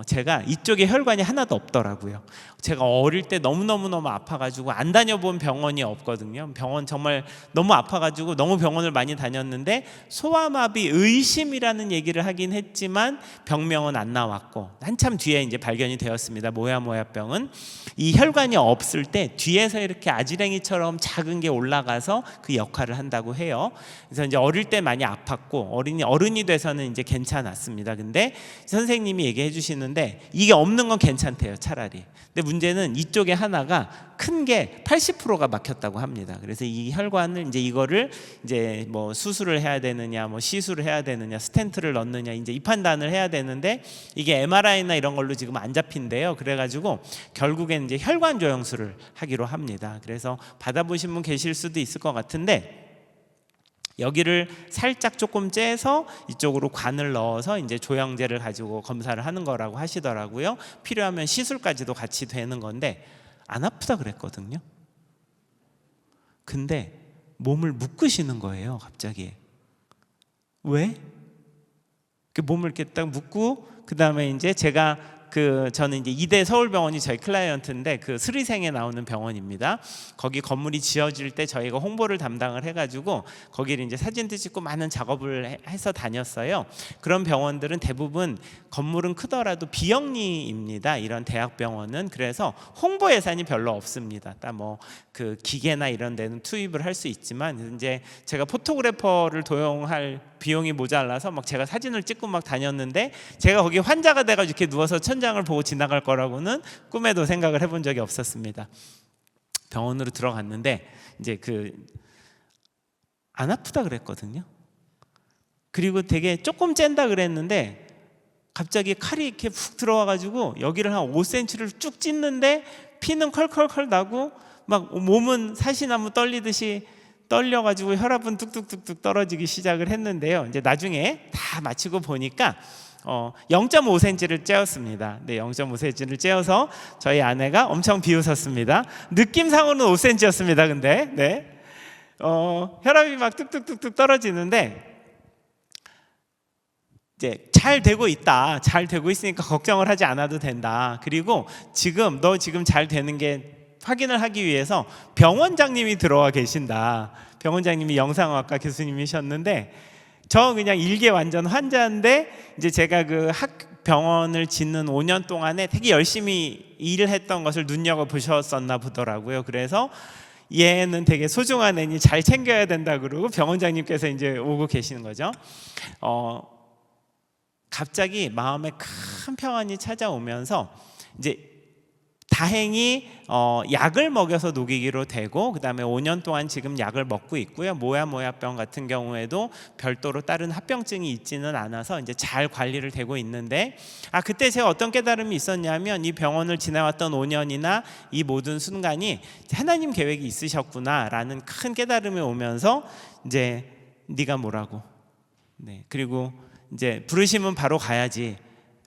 제가 이쪽에 혈관이 하나도 없더라고요. 제가 어릴 때 너무 아파가지고 안 다녀본 병원이 없거든요. 병원 정말 너무 아파가지고 너무 병원을 많이 다녔는데 소아마비 의심이라는 얘기를 하긴 했지만 병명은 안 나왔고, 한참 뒤에 이제 발견이 되었습니다. 모야모야병은 이 혈관이 없을 때 뒤에서 이렇게 아지랭이처럼 작은 게 올라가서 그 역할을 한다고 해요. 그래서 이제 어릴 때 많이 아팠고 어른이 돼서는 이제 괜찮았습니다. 근데 선생님이 얘기해 주시는데 이게 없는 건 괜찮대요, 차라리. 근데 문제는 이쪽에 하나가 큰 게 80%가 막혔다고 합니다. 그래서 이 혈관을 이거를 이제 뭐 수술을 해야 되느냐, 뭐 시술을 해야 되느냐, 스텐트를 넣느냐, 이제 이 판단을 해야 되는데 이게 MRI나 이런 걸로 지금 안 잡힌대요. 그래가지고 결국엔 이제 혈관 조영술을 하기로 합니다. 그래서 받아보신 분 계실 수도 있을 것 같은데, 여기를 살짝 조금 째서 이쪽으로 관을 넣어서 이제 조영제를 가지고 검사를 하는 거라고 하시더라고요. 필요하면 시술까지도 같이 되는 건데 안 아프다 그랬거든요. 근데 몸을 묶으시는 거예요, 갑자기. 왜? 몸을 이렇게 딱 묶고, 그 다음에 이제 저는 이제 이대 서울병원이 저희 클라이언트인데 그 스리생에 나오는 병원입니다. 거기 건물이 지어질 때 저희가 홍보를 담당을 해가지고 거기를 이제 사진도 찍고 많은 작업을 해서 다녔어요. 그런 병원들은 대부분 건물은 크더라도 비영리입니다. 이런 대학병원은. 그래서 홍보 예산이 별로 없습니다. 딱 뭐 그 기계나 이런 데는 투입을 할 수 있지만, 이제 제가 포토그래퍼를 도용할 비용이 모자라서 막 제가 사진을 찍고 막 다녔는데, 제가 거기 환자가 돼가지고 이렇게 누워서 천장을 보고 지나갈 거라고는 꿈에도 생각을 해본 적이 없었습니다. 병원으로 들어갔는데 이제 안 아프다 그랬거든요. 그리고 되게 조금 짠다 그랬는데 갑자기 칼이 이렇게 푹 들어와가지고 여기를 한 5cm를 쭉 찢는데 피는 컬컬컬 나고 막 몸은 사시나무 떨리듯이 떨려가지고 혈압은 뚝뚝뚝뚝 떨어지기 시작을 했는데요. 이제 나중에 다 마치고 보니까 0.5cm를 째었습니다. 네, 0.5cm를 째어서 저희 아내가 엄청 비웃었습니다. 느낌상으로는 5cm였습니다. 근데 네, 혈압이 막 뚝뚝뚝뚝 떨어지는데 이제 잘 되고 있다. 잘 되고 있으니까 걱정을 하지 않아도 된다. 그리고 너 지금 잘 되는 게 확인을 하기 위해서 병원장님이 들어와 계신다. 병원장님이 영상학과 교수님이셨는데 저 그냥 일개 완전 환자인데 이제 제가 그 병원을 짓는 5년 동안에 되게 열심히 일을 했던 것을 눈여겨 보셨었나 보더라고요. 그래서 얘는 되게 소중한 애니 잘 챙겨야 된다 그러고 병원장님께서 이제 오고 계시는 거죠. 갑자기 마음에 큰 평안이 찾아오면서 이제 다행히 약을 먹여서 녹이기로 되고 그다음에 5년 동안 지금 약을 먹고 있고요. 모야모야병 같은 경우에도 별도로 다른 합병증이 있지는 않아서 이제 잘 관리를 되고 있는데 그때 제가 어떤 깨달음이 있었냐면 이 병원을 지나왔던 5년이나 이 모든 순간이 하나님 계획이 있으셨구나라는 큰 깨달음이 오면서 이제 네가 뭐라고 그리고 이제 부르시면 바로 가야지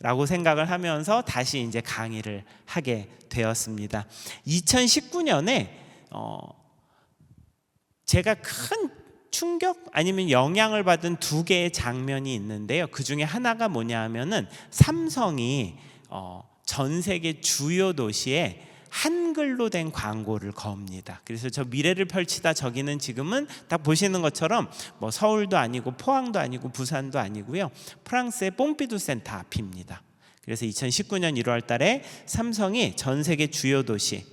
라고 생각을 하면서 다시 이제 강의를 하게 되었습니다. 2019년에 제가 큰 충격 아니면 영향을 받은 두 개의 장면이 있는데요. 그 중에 하나가 뭐냐 하면은 삼성이 전 세계 주요 도시에 한글로 된 광고를 겁니다. 그래서 저 미래를 펼치다 저기는 지금은 딱 보시는 것처럼 뭐 서울도 아니고 포항도 아니고 부산도 아니고요. 프랑스의 뽕피두 센터 앞입니다. 그래서 2019년 1월 달에 삼성이 전 세계 주요 도시,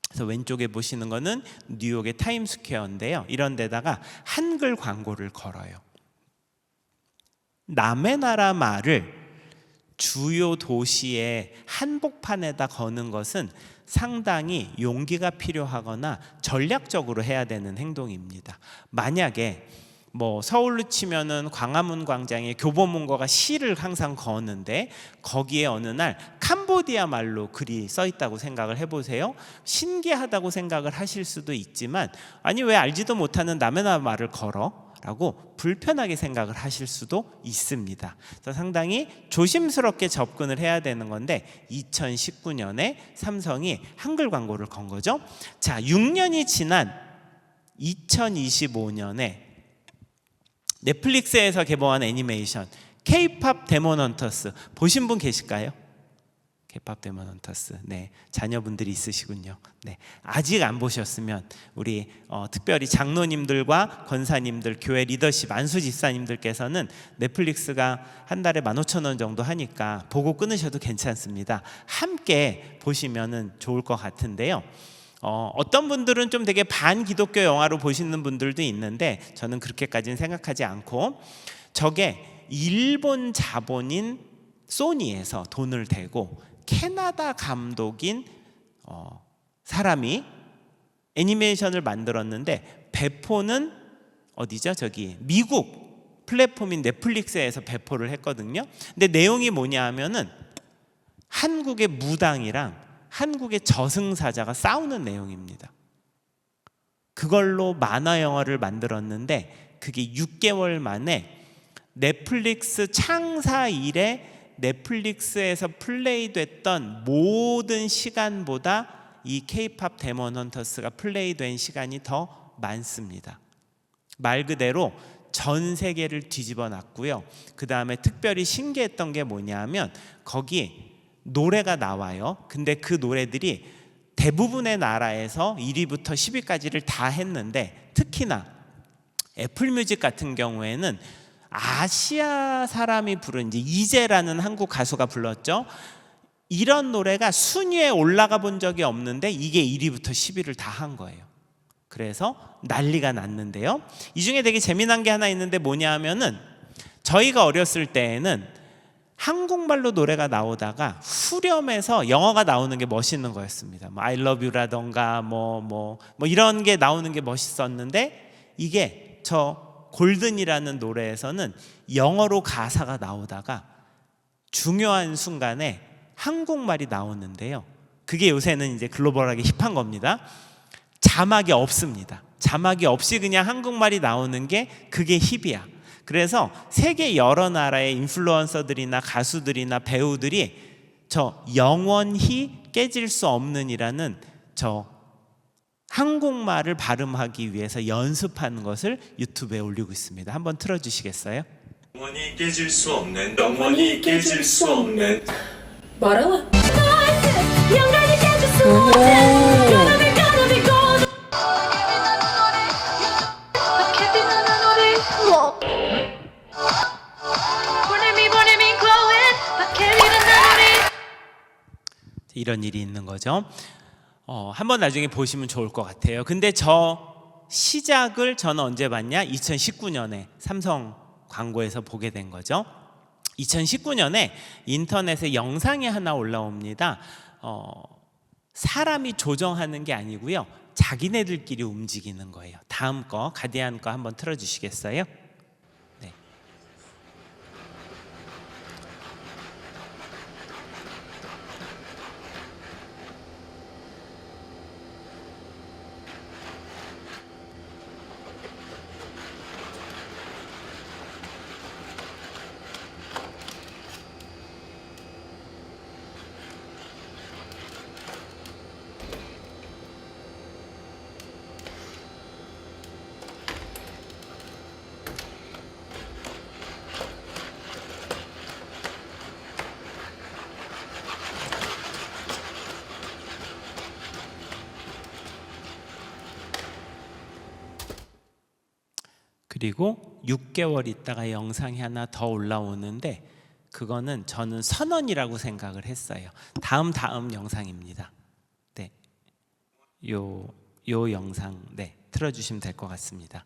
그래서 왼쪽에 보시는 거는 뉴욕의 타임스퀘어인데요. 이런 데다가 한글 광고를 걸어요. 남의 나라 말을 주요 도시의 한복판에다 거는 것은 상당히 용기가 필요하거나 전략적으로 해야 되는 행동입니다. 만약에 뭐 서울로 치면은 광화문 광장에 교보문고가 시를 항상 거는데 거기에 어느 날 캄보디아 말로 글이 써 있다고 생각을 해보세요. 신기하다고 생각을 하실 수도 있지만 아니 왜 알지도 못하는 남의 나라 말을 걸어? 라고 불편하게 생각을 하실 수도 있습니다. 그래서 상당히 조심스럽게 접근을 해야 되는 건데 2019년에 삼성이 한글 광고를 건 거죠. 자, 6년이 지난 2025년에 넷플릭스에서 개봉한 애니메이션 K-팝 데몬 헌터스 보신 분 계실까요? K-팝 데몬 헌터스. 네, 자녀분들이 있으시군요. 네, 아직 안 보셨으면 우리 특별히 장로님들과 권사님들, 교회 리더십 안수 집사님들께서는 넷플릭스가 한 달에 15,000원 정도 하니까 보고 끊으셔도 괜찮습니다. 함께 보시면은 좋을 것 같은데요. 어떤 분들은 좀 되게 반기독교 영화로 보시는 분들도 있는데 저는 그렇게까지는 생각하지 않고 저게 일본 자본인 소니에서 돈을 대고 캐나다 감독인 사람이 애니메이션을 만들었는데 배포는 어디죠? 저기 미국 플랫폼인 넷플릭스에서 배포를 했거든요. 근데 내용이 뭐냐 하면은 한국의 무당이랑 한국의 저승사자가 싸우는 내용입니다. 그걸로 만화 영화를 만들었는데 그게 6개월 만에 넷플릭스 창사 이래 넷플릭스에서 플레이됐던 모든 시간보다 이 K-팝 데몬 헌터스가 플레이된 시간이 더 많습니다. 말 그대로 전 세계를 뒤집어 놨고요. 그 다음에 특별히 신기했던 게 뭐냐면 거기 노래가 나와요. 근데 그 노래들이 대부분의 나라에서 1위부터 10위까지를 다 했는데 특히나 애플뮤직 같은 경우에는 아시아 사람이 부른 이제 이재라는 한국 가수가 불렀죠. 이런 노래가 순위에 올라가 본 적이 없는데 이게 1위부터 10위를 다 한 거예요. 그래서 난리가 났는데요. 이 중에 되게 재미난 게 하나 있는데 뭐냐 하면은 저희가 어렸을 때에는 한국말로 노래가 나오다가 후렴에서 영어가 나오는 게 멋있는 거였습니다. 뭐 I love you라던가 뭐 이런 게 나오는 게 멋있었는데 이게 저 골든이라는 노래에서는 영어로 가사가 나오다가 중요한 순간에 한국말이 나오는데요. 그게 요새는 이제 글로벌하게 힙한 겁니다. 자막이 없습니다. 자막이 없이 그냥 한국말이 나오는 게 그게 힙이야. 그래서 세계 여러 나라의 인플루언서들이나 가수들이나 배우들이 저 영원히 깨질 수 없는이라는 저 한국말을 발음하기 위해서 연습하는 것을 유튜브에 올리고 있습니다. 한번 틀어주시겠어요? 영원히 깨질 수 없는, 영원히 깨질 수 없는. 말하나? 영원히 깨질 수 없는 gonna be gold. 보냄이 glowing. 박해리는 나를. 이런 일이 있는 거죠. 한번 나중에 보시면 좋을 것 같아요. 근데 저 시작을 저는 언제 봤냐? 2019년에 삼성 광고에서 보게 된 거죠. 2019년에 인터넷에 영상이 하나 올라옵니다. 사람이 조정하는 게 아니고요, 자기네들끼리 움직이는 거예요. 다음 거 가디안 거 한번 틀어주시겠어요? 네. 그리고 6개월 있다가 영상이 하나 더 올라오는데 그거는 저는 선언이라고 생각을 했어요. 다음 영상입니다. 네, 요 영상 네 틀어주시면 될 것 같습니다.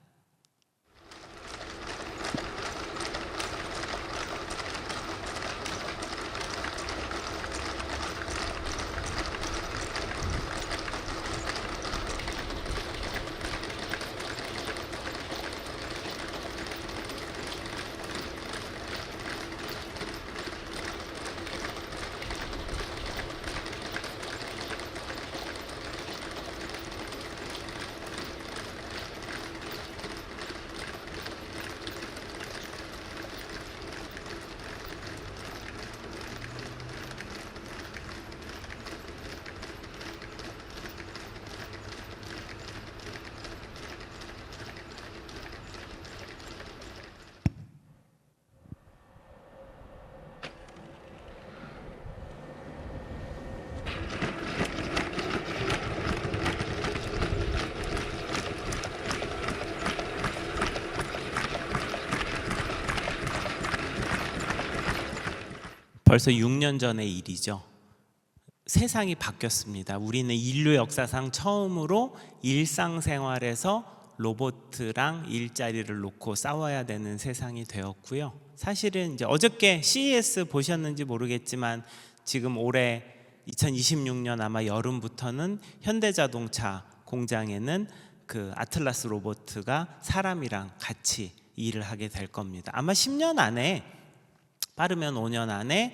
벌써 6년 전의 일이죠. 세상이 바뀌었습니다. 우리는 인류 역사상 처음으로 일상생활에서 로봇랑 일자리를 놓고 싸워야 되는 세상이 되었고요. 사실은 이제 어저께 CES 보셨는지 모르겠지만 지금 올해 2026년 아마 여름부터는 현대자동차 공장에는 그 아틀라스 로봇가 사람이랑 같이 일을 하게 될 겁니다. 아마 10년 안에, 빠르면 5년 안에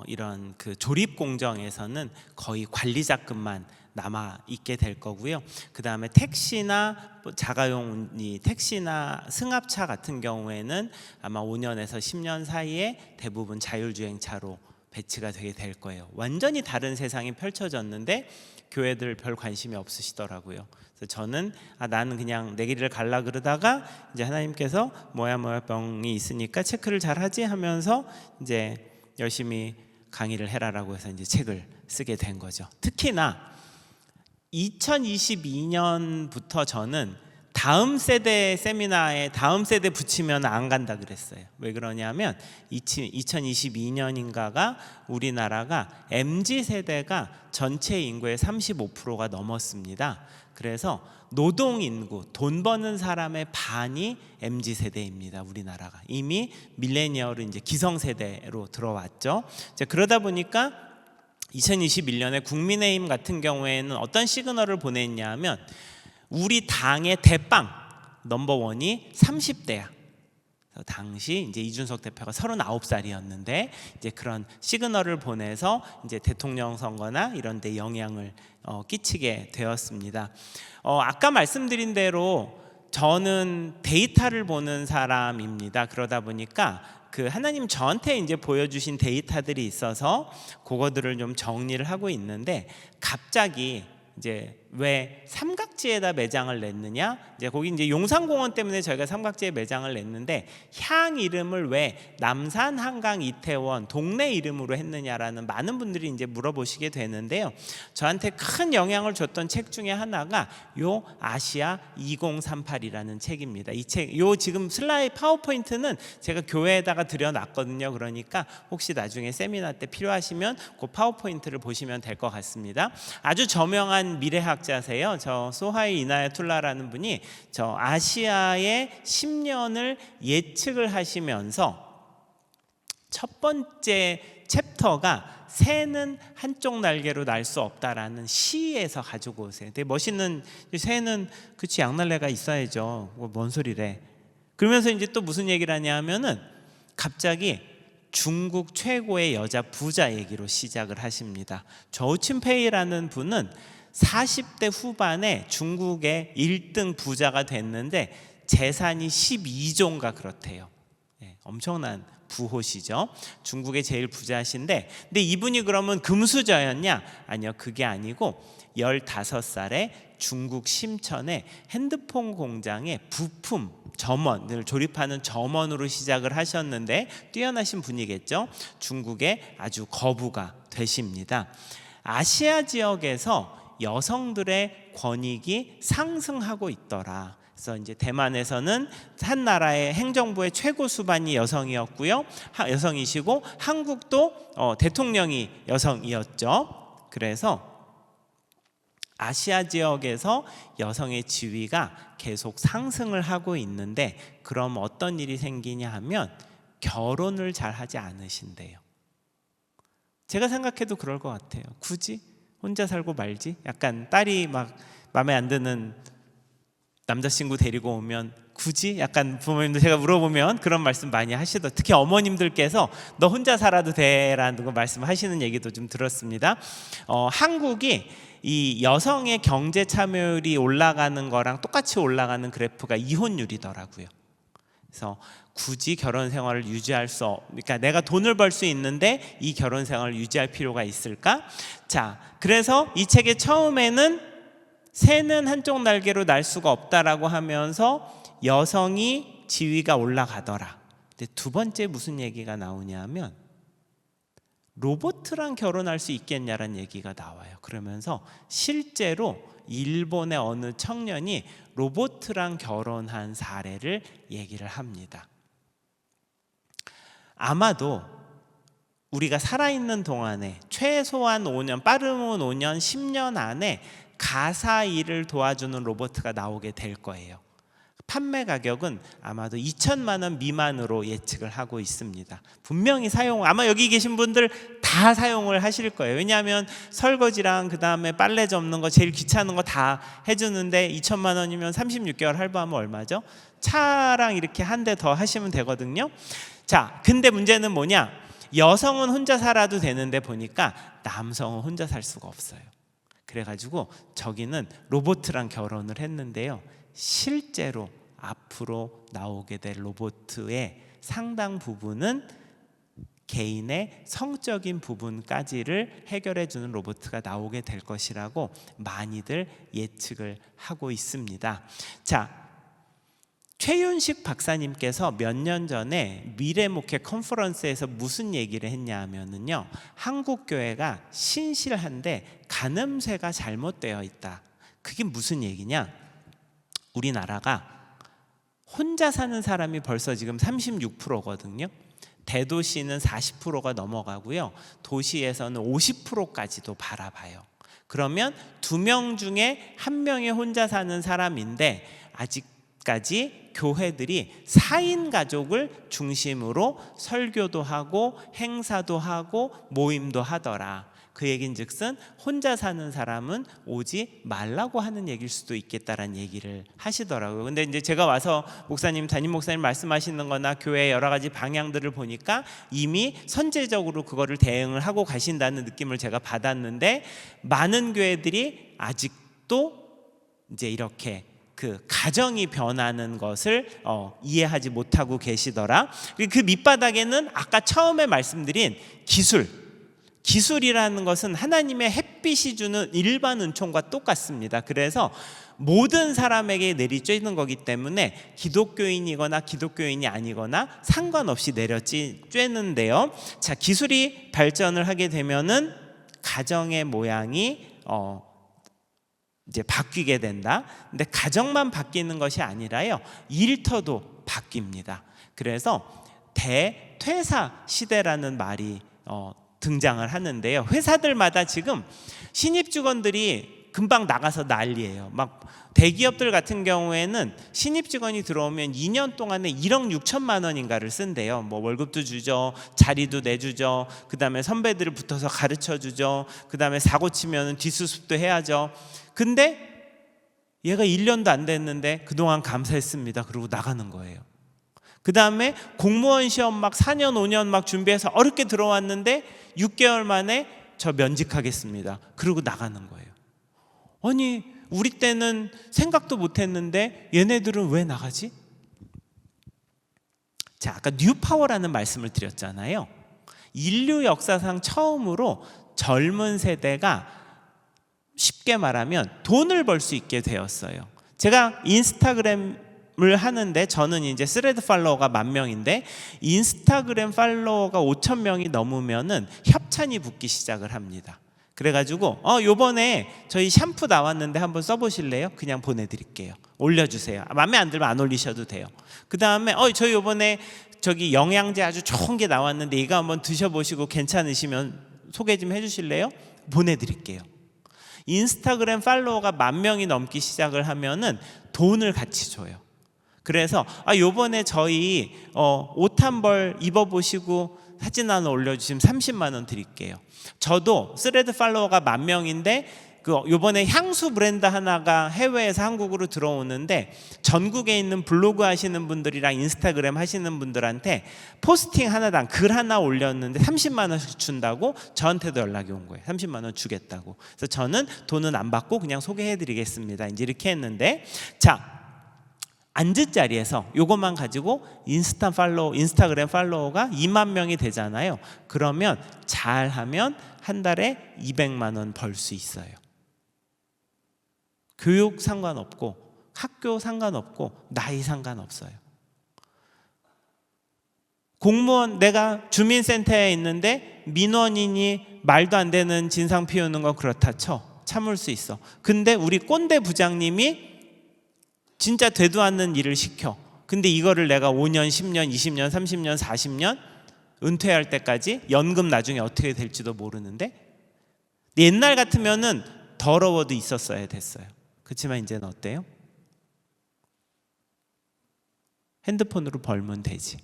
이런 그 조립 공정에서는 거의 관리자급만 남아 있게 될 거고요. 그 다음에 택시나 자가용 택시나 승합차 같은 경우에는 아마 5년에서 10년 사이에 대부분 자율주행차로 배치가 되게 될 거예요. 완전히 다른 세상이 펼쳐졌는데 교회들 별 관심이 없으시더라고요. 그래서 저는 나는 그냥 내 길을 갈라 그러다가 이제 하나님께서 뭐야 병이 있으니까 체크를 잘 하지 하면서 이제 열심히 강의를 해라라고 해서 이제 책을 쓰게 된 거죠. 특히나 2022년부터 저는 다음 세대 세미나에 다음 세대 붙이면 안 간다 그랬어요. 왜 그러냐면 2022년인가가 우리나라가 MZ세대가 전체 인구의 35%가 넘었습니다. 그래서 노동인구, 돈 버는 사람의 반이 MZ세대입니다. 우리나라가 이미 밀레니얼은 이제 기성세대로 들어왔죠. 그러다 보니까 2021년에 국민의힘 같은 경우에는 어떤 시그널을 보냈냐면 우리 당의 대빵 넘버원이 30대야. 그래서 당시 이제 이준석 대표가 39살이었는데 이제 그런 시그널을 보내서 이제 대통령 선거나 이런 데 영향을 끼치게 되었습니다. 아까 말씀드린 대로 저는 데이터를 보는 사람입니다. 그러다 보니까 그 하나님 저한테 이제 보여주신 데이터들이 있어서 그거들을 좀 정리를 하고 있는데, 갑자기 이제 왜 삼각지에다 매장을 냈느냐? 이제 거기 이제 용산공원 때문에 저희가 삼각지에 매장을 냈는데, 향 이름을 왜 남산, 한강, 이태원 동네 이름으로 했느냐라는 많은 분들이 이제 물어보시게 되는데요. 저한테 큰 영향을 줬던 책 중에 하나가 요 아시아 2038이라는 책입니다. 이 책, 요 지금 슬라이드 파워포인트는 제가 교회에다가 들여놨거든요. 그러니까 혹시 나중에 세미나 때 필요하시면 그 파워포인트를 보시면 될 것 같습니다. 아주 저명한 미래학자세요. 저 소하이 이나야툴라라는 분이 저 아시아의 10년을 예측을 하시면서 첫 번째 챕터가 새는 한쪽 날개로 날 수 없다라는 시에서 가지고 오세요. 되게 멋있는, 새는 그치 양날래가 있어야죠. 뭔 소리래. 그러면서 이제 또 무슨 얘기를 하냐 하면은 갑자기 중국 최고의 여자 부자 얘기로 시작을 하십니다. 저우친페이라는 분은 40대 후반에 중국의 1등 부자가 됐는데 재산이 12조인가 그렇대요. 엄청난 부호시죠. 중국의 제일 부자신데, 근데 이분이 그러면 금수저였냐? 아니요, 그게 아니고 15살에 중국 심천에 핸드폰 공장의 부품 점원을 조립하는 점원으로 시작을 하셨는데, 뛰어나신 분이겠죠. 중국의 아주 거부가 되십니다. 아시아 지역에서 여성들의 권익이 상승하고 있더라. 그래서 이제 대만에서는 한 나라의 행정부의 최고 수반이 여성이었고요, 여성이시고 한국도 대통령이 여성이었죠. 그래서 아시아 지역에서 여성의 지위가 계속 상승을 하고 있는데, 그럼 어떤 일이 생기냐 하면 결혼을 잘 하지 않으신대요. 제가 생각해도 그럴 것 같아요. 굳이 혼자 살고 말지? 약간 딸이 막 마음에 안 드는 남자친구 데리고 오면 굳이? 약간 부모님들 제가 물어보면 그런 말씀 많이 하시더라고요. 특히 어머님들께서 너 혼자 살아도 돼라는 거 말씀하시는 얘기도 좀 들었습니다. 한국이 이 여성의 경제 참여율이 올라가는 거랑 똑같이 올라가는 그래프가 이혼율이더라고요. 그래서 굳이 결혼 생활을 유지할 수 그러니까 내가 돈을 벌 수 있는데 이 결혼 생활을 유지할 필요가 있을까? 자, 그래서 이 책의 처음에는 새는 한쪽 날개로 날 수가 없다라고 하면서 여성이 지위가 올라가더라. 근데 두 번째 무슨 얘기가 나오냐면 로봇이랑 결혼할 수 있겠냐라는 얘기가 나와요. 그러면서 실제로 일본의 어느 청년이 로봇이랑 결혼한 사례를 얘기를 합니다. 아마도 우리가 살아있는 동안에 최소한 5년, 빠르면 5년, 10년 안에 가사 일을 도와주는 로봇가 나오게 될 거예요. 판매 가격은 아마도 2천만 원 미만으로 예측을 하고 있습니다. 분명히 아마 여기 계신 분들 다 사용을 하실 거예요. 왜냐하면 설거지랑 그 다음에 빨래 접는 거 제일 귀찮은 거 다 해주는데 2천만 원이면 36개월 할부하면 얼마죠? 차랑 이렇게 한 대 더 하시면 되거든요. 자, 근데 문제는 뭐냐? 여성은 혼자 살아도 되는데 보니까 남성은 혼자 살 수가 없어요. 그래가지고 저기는 로봇이랑 결혼을 했는데요, 실제로 앞으로 나오게 될 로봇의 상당 부분은 개인의 성적인 부분까지를 해결해주는 로봇가 나오게 될 것이라고 많이들 예측을 하고 있습니다. 자, 최윤식 박사님께서 몇 년 전에 미래목회 컨퍼런스에서 무슨 얘기를 했냐 하면은요, 한국 교회가 신실한데 간음세가 잘못되어 있다. 그게 무슨 얘기냐? 우리나라가 혼자 사는 사람이 벌써 지금 36%거든요. 대도시는 40%가 넘어가고요, 도시에서는 50%까지도 바라봐요. 그러면 2명 중에 1명이 혼자 사는 사람인데 아직까지 교회들이 4인 가족을 중심으로 설교도 하고 행사도 하고 모임도 하더라. 그 얘긴즉슨 혼자 사는 사람은 오지 말라고 하는 얘기일 수도 있겠다라는 얘기를 하시더라고요. 근데 이제 제가 와서 목사님, 담임 목사님 말씀하시는 거나 교회의 여러 가지 방향들을 보니까 이미 선제적으로 그거를 대응을 하고 가신다는 느낌을 제가 받았는데, 많은 교회들이 아직도 이제 이렇게 그 가정이 변하는 것을 이해하지 못하고 계시더라. 그 밑바닥에는 아까 처음에 말씀드린 기술이라는 것은 하나님의 햇빛이 주는 일반 은총과 똑같습니다. 그래서 모든 사람에게 내리쬐는 거기 때문에 기독교인이거나 기독교인이 아니거나 상관없이 내려쬐는데요. 자, 기술이 발전을 하게 되면은 가정의 모양이 이제 바뀌게 된다. 근데 가정만 바뀌는 것이 아니라요, 일터도 바뀝니다. 그래서 대퇴사 시대라는 말이 등장을 하는데요. 회사들마다 지금 신입 직원들이 금방 나가서 난리예요. 막 대기업들 같은 경우에는 신입 직원이 들어오면 2년 동안에 1억 6천만 원인가를 쓴대요. 뭐 월급도 주죠, 자리도 내주죠, 그 다음에 선배들을 붙어서 가르쳐 주죠, 그 다음에 사고 치면 뒷수습도 해야죠. 근데 얘가 1년도 안 됐는데 그동안 감사했습니다, 그러고 나가는 거예요. 그 다음에 공무원 시험 막 4년 5년 막 준비해서 어렵게 들어왔는데 6개월 만에 저 면직하겠습니다, 그러고 나가는 거예요. 아니, 우리 때는 생각도 못했는데 얘네들은 왜 나가지? 자, 아까 뉴파워라는 말씀을 드렸잖아요. 인류 역사상 처음으로 젊은 세대가 쉽게 말하면 돈을 벌 수 있게 되었어요. 제가 인스타그램을 하는데, 저는 이제 스레드 팔로워가 10,000명인데 인스타그램 팔로워가 5,000명이 넘으면은 협찬이 붙기 시작을 합니다. 그래가지고 요번에 저희 샴푸 나왔는데 한번 써보실래요? 그냥 보내드릴게요. 올려주세요. 마음에 안 들면 안 올리셔도 돼요. 그 다음에 저희 요번에 저기 영양제 아주 좋은 게 나왔는데 이거 한번 드셔보시고 괜찮으시면 소개 좀 해주실래요? 보내드릴게요. 인스타그램 팔로워가 10,000명이 넘기 시작을 하면은 돈을 같이 줘요. 그래서 요번에 저희 옷 한 벌 입어보시고 사진 하나 올려주시면 30만 원 드릴게요. 저도 스레드 팔로워가 10,000명인데 요번에 향수 브랜드 하나가 해외에서 한국으로 들어오는데, 전국에 있는 블로그 하시는 분들이랑 인스타그램 하시는 분들한테 포스팅 하나당 글 하나 올렸는데 30만 원씩 준다고 저한테도 연락이 온 거예요. 30만 원 주겠다고. 그래서 저는 돈은 안 받고 그냥 소개해드리겠습니다, 이제 이렇게 했는데, 자, 앉은 자리에서 요것만 가지고 인스타그램 팔로워가 2만 명이 되잖아요. 그러면 잘하면 한 달에 200만 원 벌 수 있어요. 교육 상관없고 학교 상관없고 나이 상관없어요. 공무원, 내가 주민센터에 있는데 민원인이 말도 안 되는 진상 피우는 건 그렇다 쳐, 참을 수 있어. 근데 우리 꼰대 부장님이 진짜 되도 않는 일을 시켜. 근데 이거를 내가 5년, 10년, 20년, 30년, 40년 은퇴할 때까지 연금 나중에 어떻게 될지도 모르는데, 옛날 같으면은 더러워도 있었어야 됐어요. 그렇지만 이제는 어때요? 핸드폰으로 벌면 되지.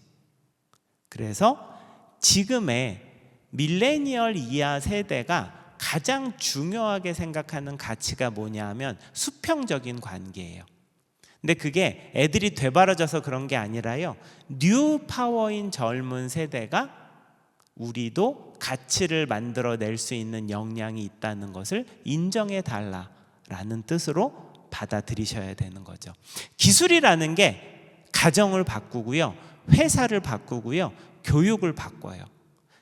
그래서 지금의 밀레니얼 이하 세대가 가장 중요하게 생각하는 가치가 뭐냐 하면 수평적인 관계예요. 근데 그게 애들이 되바라져서 그런 게 아니라요, 뉴 파워인 젊은 세대가 우리도 가치를 만들어낼 수 있는 역량이 있다는 것을 인정해 달라라는 뜻으로 받아들이셔야 되는 거죠. 기술이라는 게 가정을 바꾸고요, 회사를 바꾸고요, 교육을 바꿔요.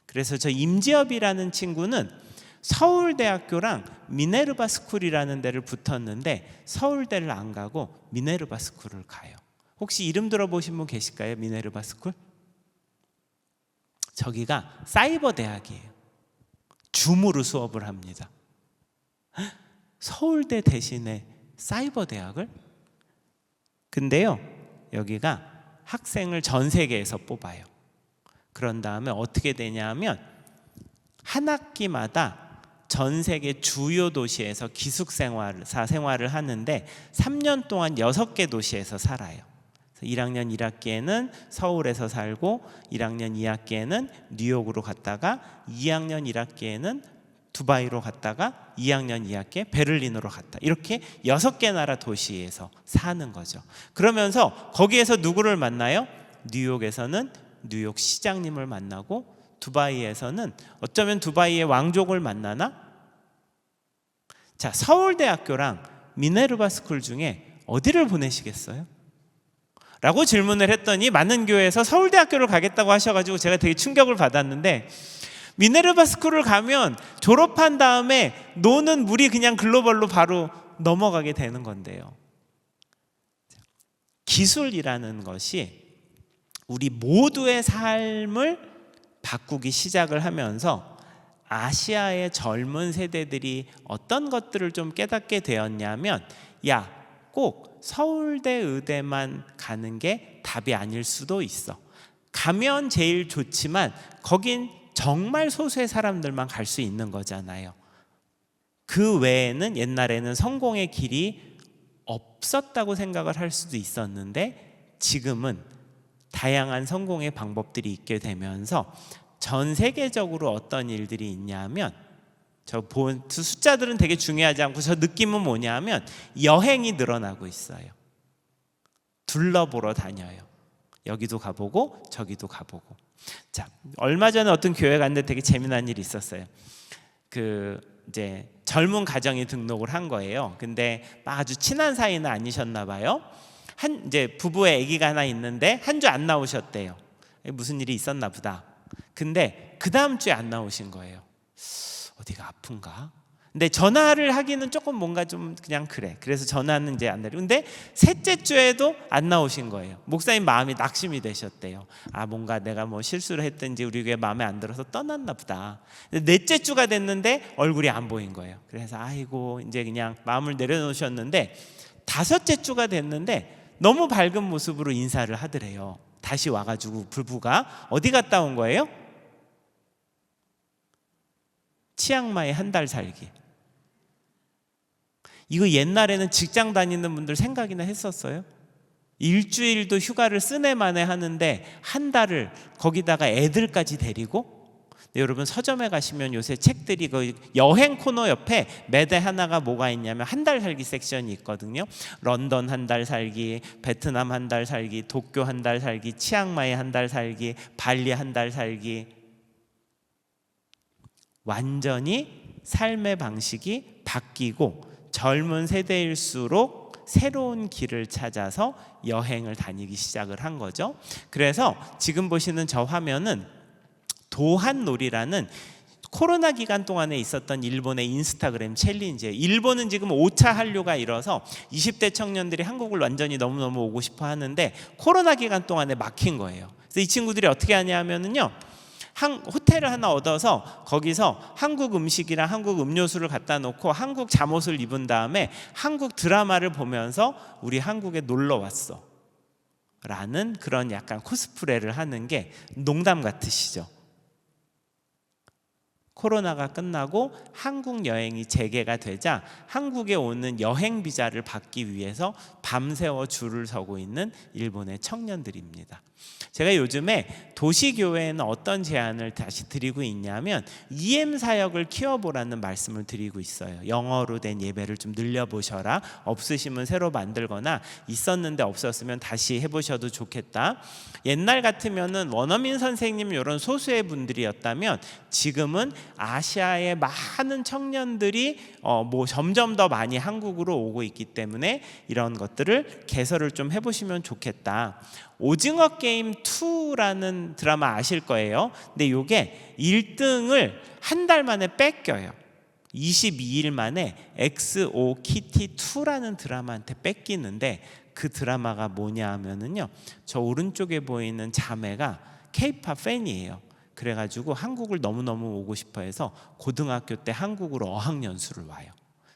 그래서 저 임지엽이라는 친구는 서울대학교랑 미네르바 스쿨이라는 데를 붙었는데 서울대를 안 가고 미네르바 스쿨을 가요. 혹시 이름 들어보신 분 계실까요? 미네르바 스쿨? 저기가 사이버 대학이에요. 줌으로 수업을 합니다. 서울대 대신에 사이버 대학을? 근데요, 여기가 학생을 전 세계에서 뽑아요. 그런 다음에 어떻게 되냐 하면 한 학기마다 전 세계 주요 도시에서 기숙사 생활을 하는데 3년 동안 6개 도시에서 살아요. 1학년 1학기에는 서울에서 살고 1학년 2학기에는 뉴욕으로 갔다가 2학년 1학기에는 두바이로 갔다가 2학년 2학기에 베를린으로 갔다. 이렇게 6개 나라 도시에서 사는 거죠. 그러면서 거기에서 누구를 만나요? 뉴욕에서는 뉴욕 시장님을 만나고, 두바이에서는 어쩌면 두바이의 왕족을 만나나? 자, 서울대학교랑 미네르바 스쿨 중에 어디를 보내시겠어요? 라고 질문을 했더니 많은 교회에서 서울대학교를 가겠다고 하셔가지고 제가 되게 충격을 받았는데, 미네르바 스쿨을 가면 졸업한 다음에 노는 물이 그냥 글로벌로 바로 넘어가게 되는 건데요. 기술이라는 것이 우리 모두의 삶을 바꾸기 시작을 하면서 아시아의 젊은 세대들이 어떤 것들을 좀 깨닫게 되었냐면, 야, 꼭 서울대 의대만 가는 게 답이 아닐 수도 있어. 가면 제일 좋지만 거긴 정말 소수의 사람들만 갈 수 있는 거잖아요. 그 외에는 옛날에는 성공의 길이 없었다고 생각을 할 수도 있었는데, 지금은 다양한 성공의 방법들이 있게 되면서 전 세계적으로 어떤 일들이 있냐면, 저 숫자들은 되게 중요하지 않고 저 느낌은 뭐냐면 여행이 늘어나고 있어요. 둘러보러 다녀요. 여기도 가보고 저기도 가보고. 자, 얼마 전에 어떤 교회 갔는데 되게 재미난 일이 있었어요. 이제 젊은 가정이 등록을 한 거예요. 근데 아주 친한 사이는 아니셨나 봐요. 이제 부부의 아기가 하나 있는데 한 주 안 나오셨대요. 무슨 일이 있었나 보다. 근데 그 다음 주에 안 나오신 거예요. 어디가 아픈가? 근데 전화를 하기는 조금 뭔가 좀 그냥 그래. 그래서 전화는 이제 안 되고. 근데 셋째 주에도 안 나오신 거예요. 목사님 마음이 낙심이 되셨대요. 아, 뭔가 내가 뭐 실수를 했든지 우리 교회 마음에 안 들어서 떠났나 보다. 근데 넷째 주가 됐는데 얼굴이 안 보인 거예요. 그래서 아이고 이제 그냥 마음을 내려놓으셨는데, 다섯째 주가 됐는데 너무 밝은 모습으로 인사를 하더래요. 다시 와가지고 부부가 어디 갔다 온 거예요? 치앙마이 한 달 살기. 이거 옛날에는 직장 다니는 분들 생각이나 했었어요? 일주일도 휴가를 쓰네 마네 하는데 한 달을 거기다가 애들까지 데리고. 여러분 서점에 가시면 요새 책들이 그 여행 코너 옆에 매대 하나가 뭐가 있냐면 한 달 살기 섹션이 있거든요. 런던 한 달 살기, 베트남 한 달 살기, 도쿄 한 달 살기, 치앙마이 한 달 살기, 발리 한 달 살기. 완전히 삶의 방식이 바뀌고 젊은 세대일수록 새로운 길을 찾아서 여행을 다니기 시작을 한 거죠. 그래서 지금 보시는 저 화면은 도한놀이라는 코로나 기간 동안에 있었던 일본의 인스타그램 챌린지예요. 일본은 지금 5차 한류가 일어서 20대 청년들이 한국을 완전히 너무너무 오고 싶어 하는데 코로나 기간 동안에 막힌 거예요. 그래서 이 친구들이 어떻게 하냐면요, 호텔을 하나 얻어서 거기서 한국 음식이랑 한국 음료수를 갖다 놓고 한국 잠옷을 입은 다음에 한국 드라마를 보면서 우리 한국에 놀러 왔어 라는 그런 약간 코스프레를 하는 게 농담 같으시죠? 코로나가 끝나고 한국 여행이 재개가 되자 한국에 오는 여행 비자를 받기 위해서 밤새워 줄을 서고 있는 일본의 청년들입니다. 제가 요즘에 도시교회에는 어떤 제안을 다시 드리고 있냐면 EM 사역을 키워보라는 말씀을 드리고 있어요. 영어로 된 예배를 좀 늘려보셔라. 없으시면 새로 만들거나 있었는데 없었으면 다시 해보셔도 좋겠다. 옛날 같으면은 원어민 선생님 이런 소수의 분들이었다면 지금은 아시아의 많은 청년들이 점점 더 많이 한국으로 오고 있기 때문에 이런 것들을 개설을 좀 해보시면 좋겠다. 오징어 게임 2라는 드라마 아실 거예요. 근데 이게 1등을 한 달 만에 뺏겨요. 22일 만에 엑스오 키티 2라는 드라마한테 뺏기는데, 그 드라마가 뭐냐 하면은요, 저 오른쪽에 보이는 자매가 K-팝 팬이에요. 그래가지고 한국을 너무너무 오고 싶어 해서 고등학교 때 한국으로 어학연수를 와요.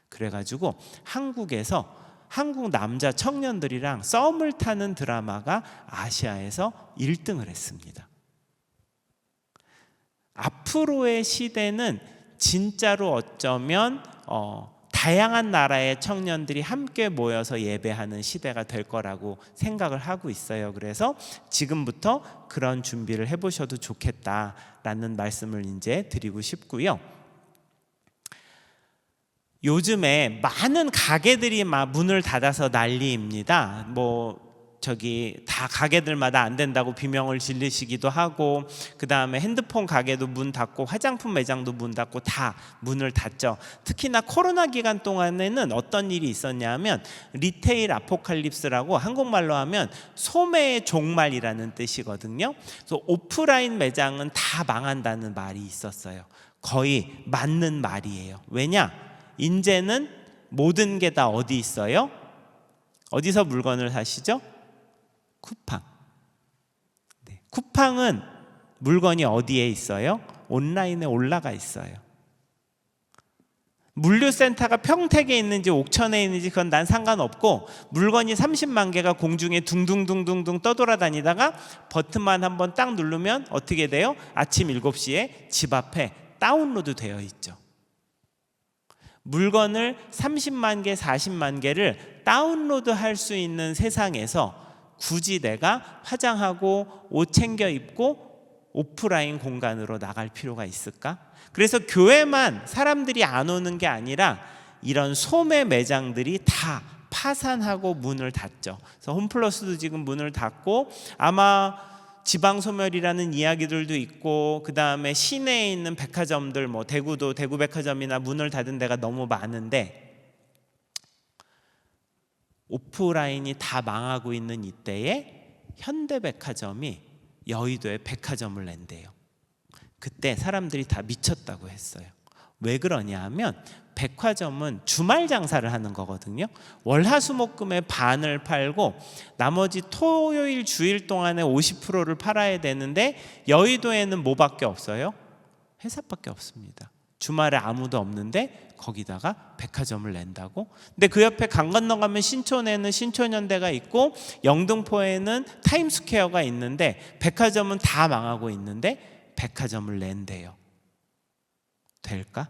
그래가지고 한국에서 한국 남자 청년들이랑 썸을 타는 드라마가 아시아에서 1등을 했습니다. 앞으로의 시대는 진짜로 어쩌면 다양한 나라의 청년들이 함께 모여서 예배하는 시대가 될 거라고 생각을 하고 있어요. 그래서 지금부터 그런 준비를 해보셔도 좋겠다라는 말씀을 이제 드리고 싶고요. 요즘에 많은 가게들이 막 문을 닫아서 난리입니다. 다 가게들마다 안 된다고 비명을 지르시기도 하고, 그 다음에 핸드폰 가게도 문 닫고 화장품 매장도 문 닫고 다 문을 닫죠. 특히나 코로나 기간 동안에는 어떤 일이 있었냐면 리테일 아포칼립스라고, 한국말로 하면 소매의 종말이라는 뜻이거든요. 그래서 오프라인 매장은 다 망한다는 말이 있었어요. 거의 맞는 말이에요. 왜냐? 이제는 모든 게 다 어디 있어요? 어디서 물건을 사시죠? 쿠팡. 네. 쿠팡은 물건이 어디에 있어요? 온라인에 올라가 있어요. 물류센터가 평택에 있는지 옥천에 있는지 그건 난 상관없고, 물건이 30만 개가 공중에 둥둥둥둥둥 떠돌아다니다가 버튼만 한번 딱 누르면 어떻게 돼요? 아침 7시에 집 앞에 다운로드 되어 있죠. 물건을 30만 개, 40만 개를 다운로드 할 수 있는 세상에서 굳이 내가 화장하고 옷 챙겨 입고 오프라인 공간으로 나갈 필요가 있을까? 그래서 교회만 사람들이 안 오는 게 아니라 이런 소매 매장들이 다 파산하고 문을 닫죠. 그래서 홈플러스도 지금 문을 닫고, 아마 지방소멸이라는 이야기들도 있고, 그 다음에 시내에 있는 백화점들, 대구도 대구백화점이나 문을 닫은 데가 너무 많은데, 오프라인이 다 망하고 있는 이때에 현대백화점이 여의도에 백화점을 낸대요. 그때 사람들이 다 미쳤다고 했어요. 왜 그러냐 하면 백화점은 주말 장사를 하는 거거든요. 월화수목금의 반을 팔고 나머지 토요일 주일 동안에 50%를 팔아야 되는데, 여의도에는 뭐밖에 없어요? 회사밖에 없습니다. 주말에 아무도 없는데 거기다가 백화점을 낸다고? 근데 그 옆에 강 건너가면 신촌에는 신촌현대가 있고, 영등포에는 타임스퀘어가 있는데 백화점은 다 망하고 있는데 백화점을 낸대요. 될까?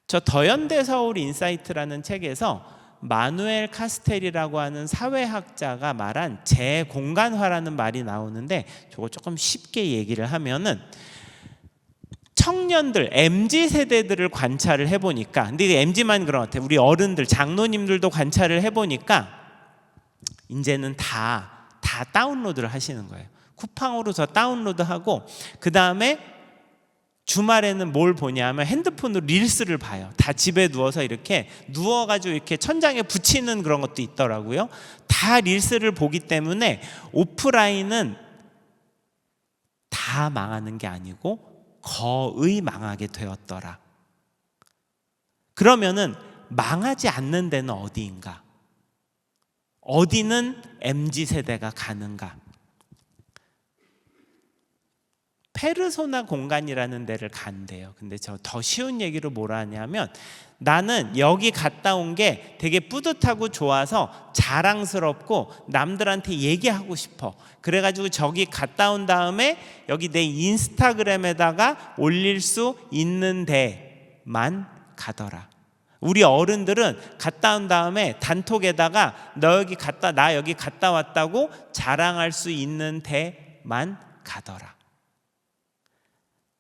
저 더현대 서울 인사이트라는 책에서 마누엘 카스텔이라고 하는 사회학자가 말한 재공간화라는 말이 나오는데, 저거 조금 쉽게 얘기를 하면은, 청년들, MZ세대들을 관찰을 해보니까, 근데 이게 MZ만 그런 것 같아요. 우리 어른들, 장로님들도 관찰을 해보니까 이제는 다 다운로드를 하시는 거예요. 쿠팡으로 저 다운로드하고, 그 다음에 주말에는 뭘 보냐면 핸드폰으로 릴스를 봐요. 다 집에 누워서 이렇게 누워가지고 이렇게 천장에 붙이는 그런 것도 있더라고요. 다 릴스를 보기 때문에 오프라인은 다 망하는 게 아니고 거의 망하게 되었더라. 그러면은 망하지 않는 데는 어디인가? 어디는 MZ세대가 가는가? 페르소나 공간이라는 데를 간대요. 근데 저 더 쉬운 얘기로 뭐라 하냐면, 나는 여기 갔다 온 게 되게 뿌듯하고 좋아서 자랑스럽고 남들한테 얘기하고 싶어. 그래가지고 저기 갔다 온 다음에 여기 내 인스타그램에다가 올릴 수 있는 데만 가더라. 우리 어른들은 갔다 온 다음에 단톡에다가 나 여기 갔다 왔다고 자랑할 수 있는 데만 가더라.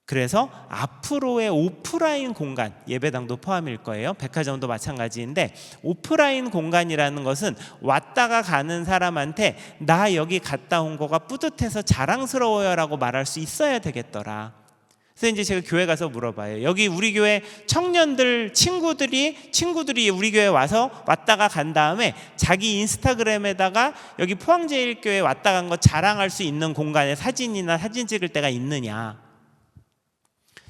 그래서 앞으로의 오프라인 공간, 예배당도 포함일 거예요. 백화점도 마찬가지인데, 오프라인 공간이라는 것은 왔다가 가는 사람한테 나 여기 갔다 온 거가 뿌듯해서 자랑스러워요 라고 말할 수 있어야 되겠더라. 그래서 이제 제가 교회 가서 물어봐요. 여기 우리 교회 청년들, 친구들이 우리 교회 왔다가 간 다음에 자기 인스타그램에다가 여기 포항제일교회 왔다 간 거 자랑할 수 있는 공간에 사진이나 사진 찍을 때가 있느냐?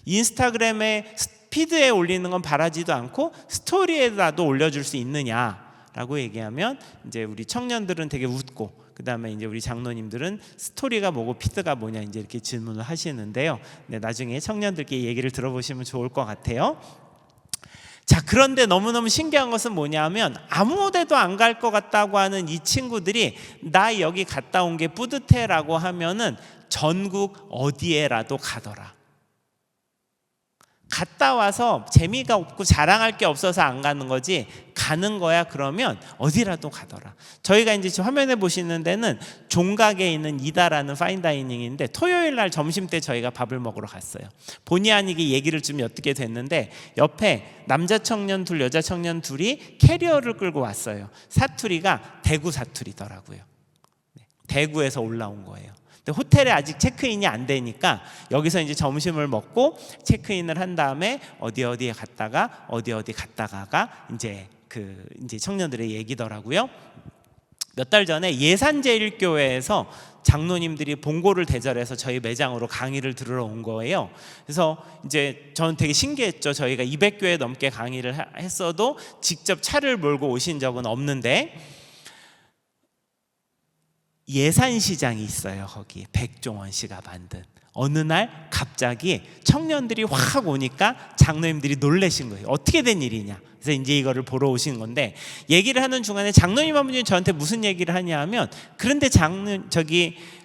인스타그램에 피드에 올리는 건 바라지도 않고 스토리에라도 올려줄 수 있느냐라고 얘기하면, 이제 우리 청년들은 되게 웃고, 그 다음에 이제 우리 장로님들은 스토리가 뭐고 피드가 뭐냐 이제 이렇게 질문을 하시는데요. 네, 나중에 청년들께 얘기를 들어보시면 좋을 것 같아요. 자, 그런데 너무너무 신기한 것은 뭐냐면, 아무 데도 안 갈 것 같다고 하는 이 친구들이 나 여기 갔다 온 게 뿌듯해라고 하면은 전국 어디에라도 가더라. 갔다 와서 재미가 없고 자랑할 게 없어서 안 가는 거지, 가는 거야 그러면 어디라도 가더라. 저희가 이제 지금 화면에 보시는 데는 종각에 있는 이다라는 파인다이닝인데 토요일 날 점심 때 저희가 밥을 먹으러 갔어요. 본의 아니게 얘기를 좀 엿듣게 됐는데 옆에 남자 청년 둘 여자 청년 둘이 캐리어를 끌고 왔어요. 사투리가 대구 사투리더라고요. 대구에서 올라온 거예요. 근데 호텔에 아직 체크인이 안 되니까 여기서 이제 점심을 먹고 체크인을 한 다음에 어디에 갔다가 어디 갔다가가 이제 이제 청년들의 얘기더라고요. 몇 달 전에 예산제일교회에서 장로님들이 봉고를 대절해서 저희 매장으로 강의를 들으러 온 거예요. 그래서 이제 저는 되게 신기했죠. 저희가 200교회 넘게 강의를 했어도 직접 차를 몰고 오신 적은 없는데 예산시장이 있어요. 거기 백종원 씨가 만든. 어느 날 갑자기 청년들이 확 오니까 장로님들이 놀라신 거예요. 어떻게 된 일이냐. 그래서 이제 이거를 보러 오신 건데, 얘기를 하는 중간에 장로님 한 분이 저한테 무슨 얘기를 하냐 하면, 그런데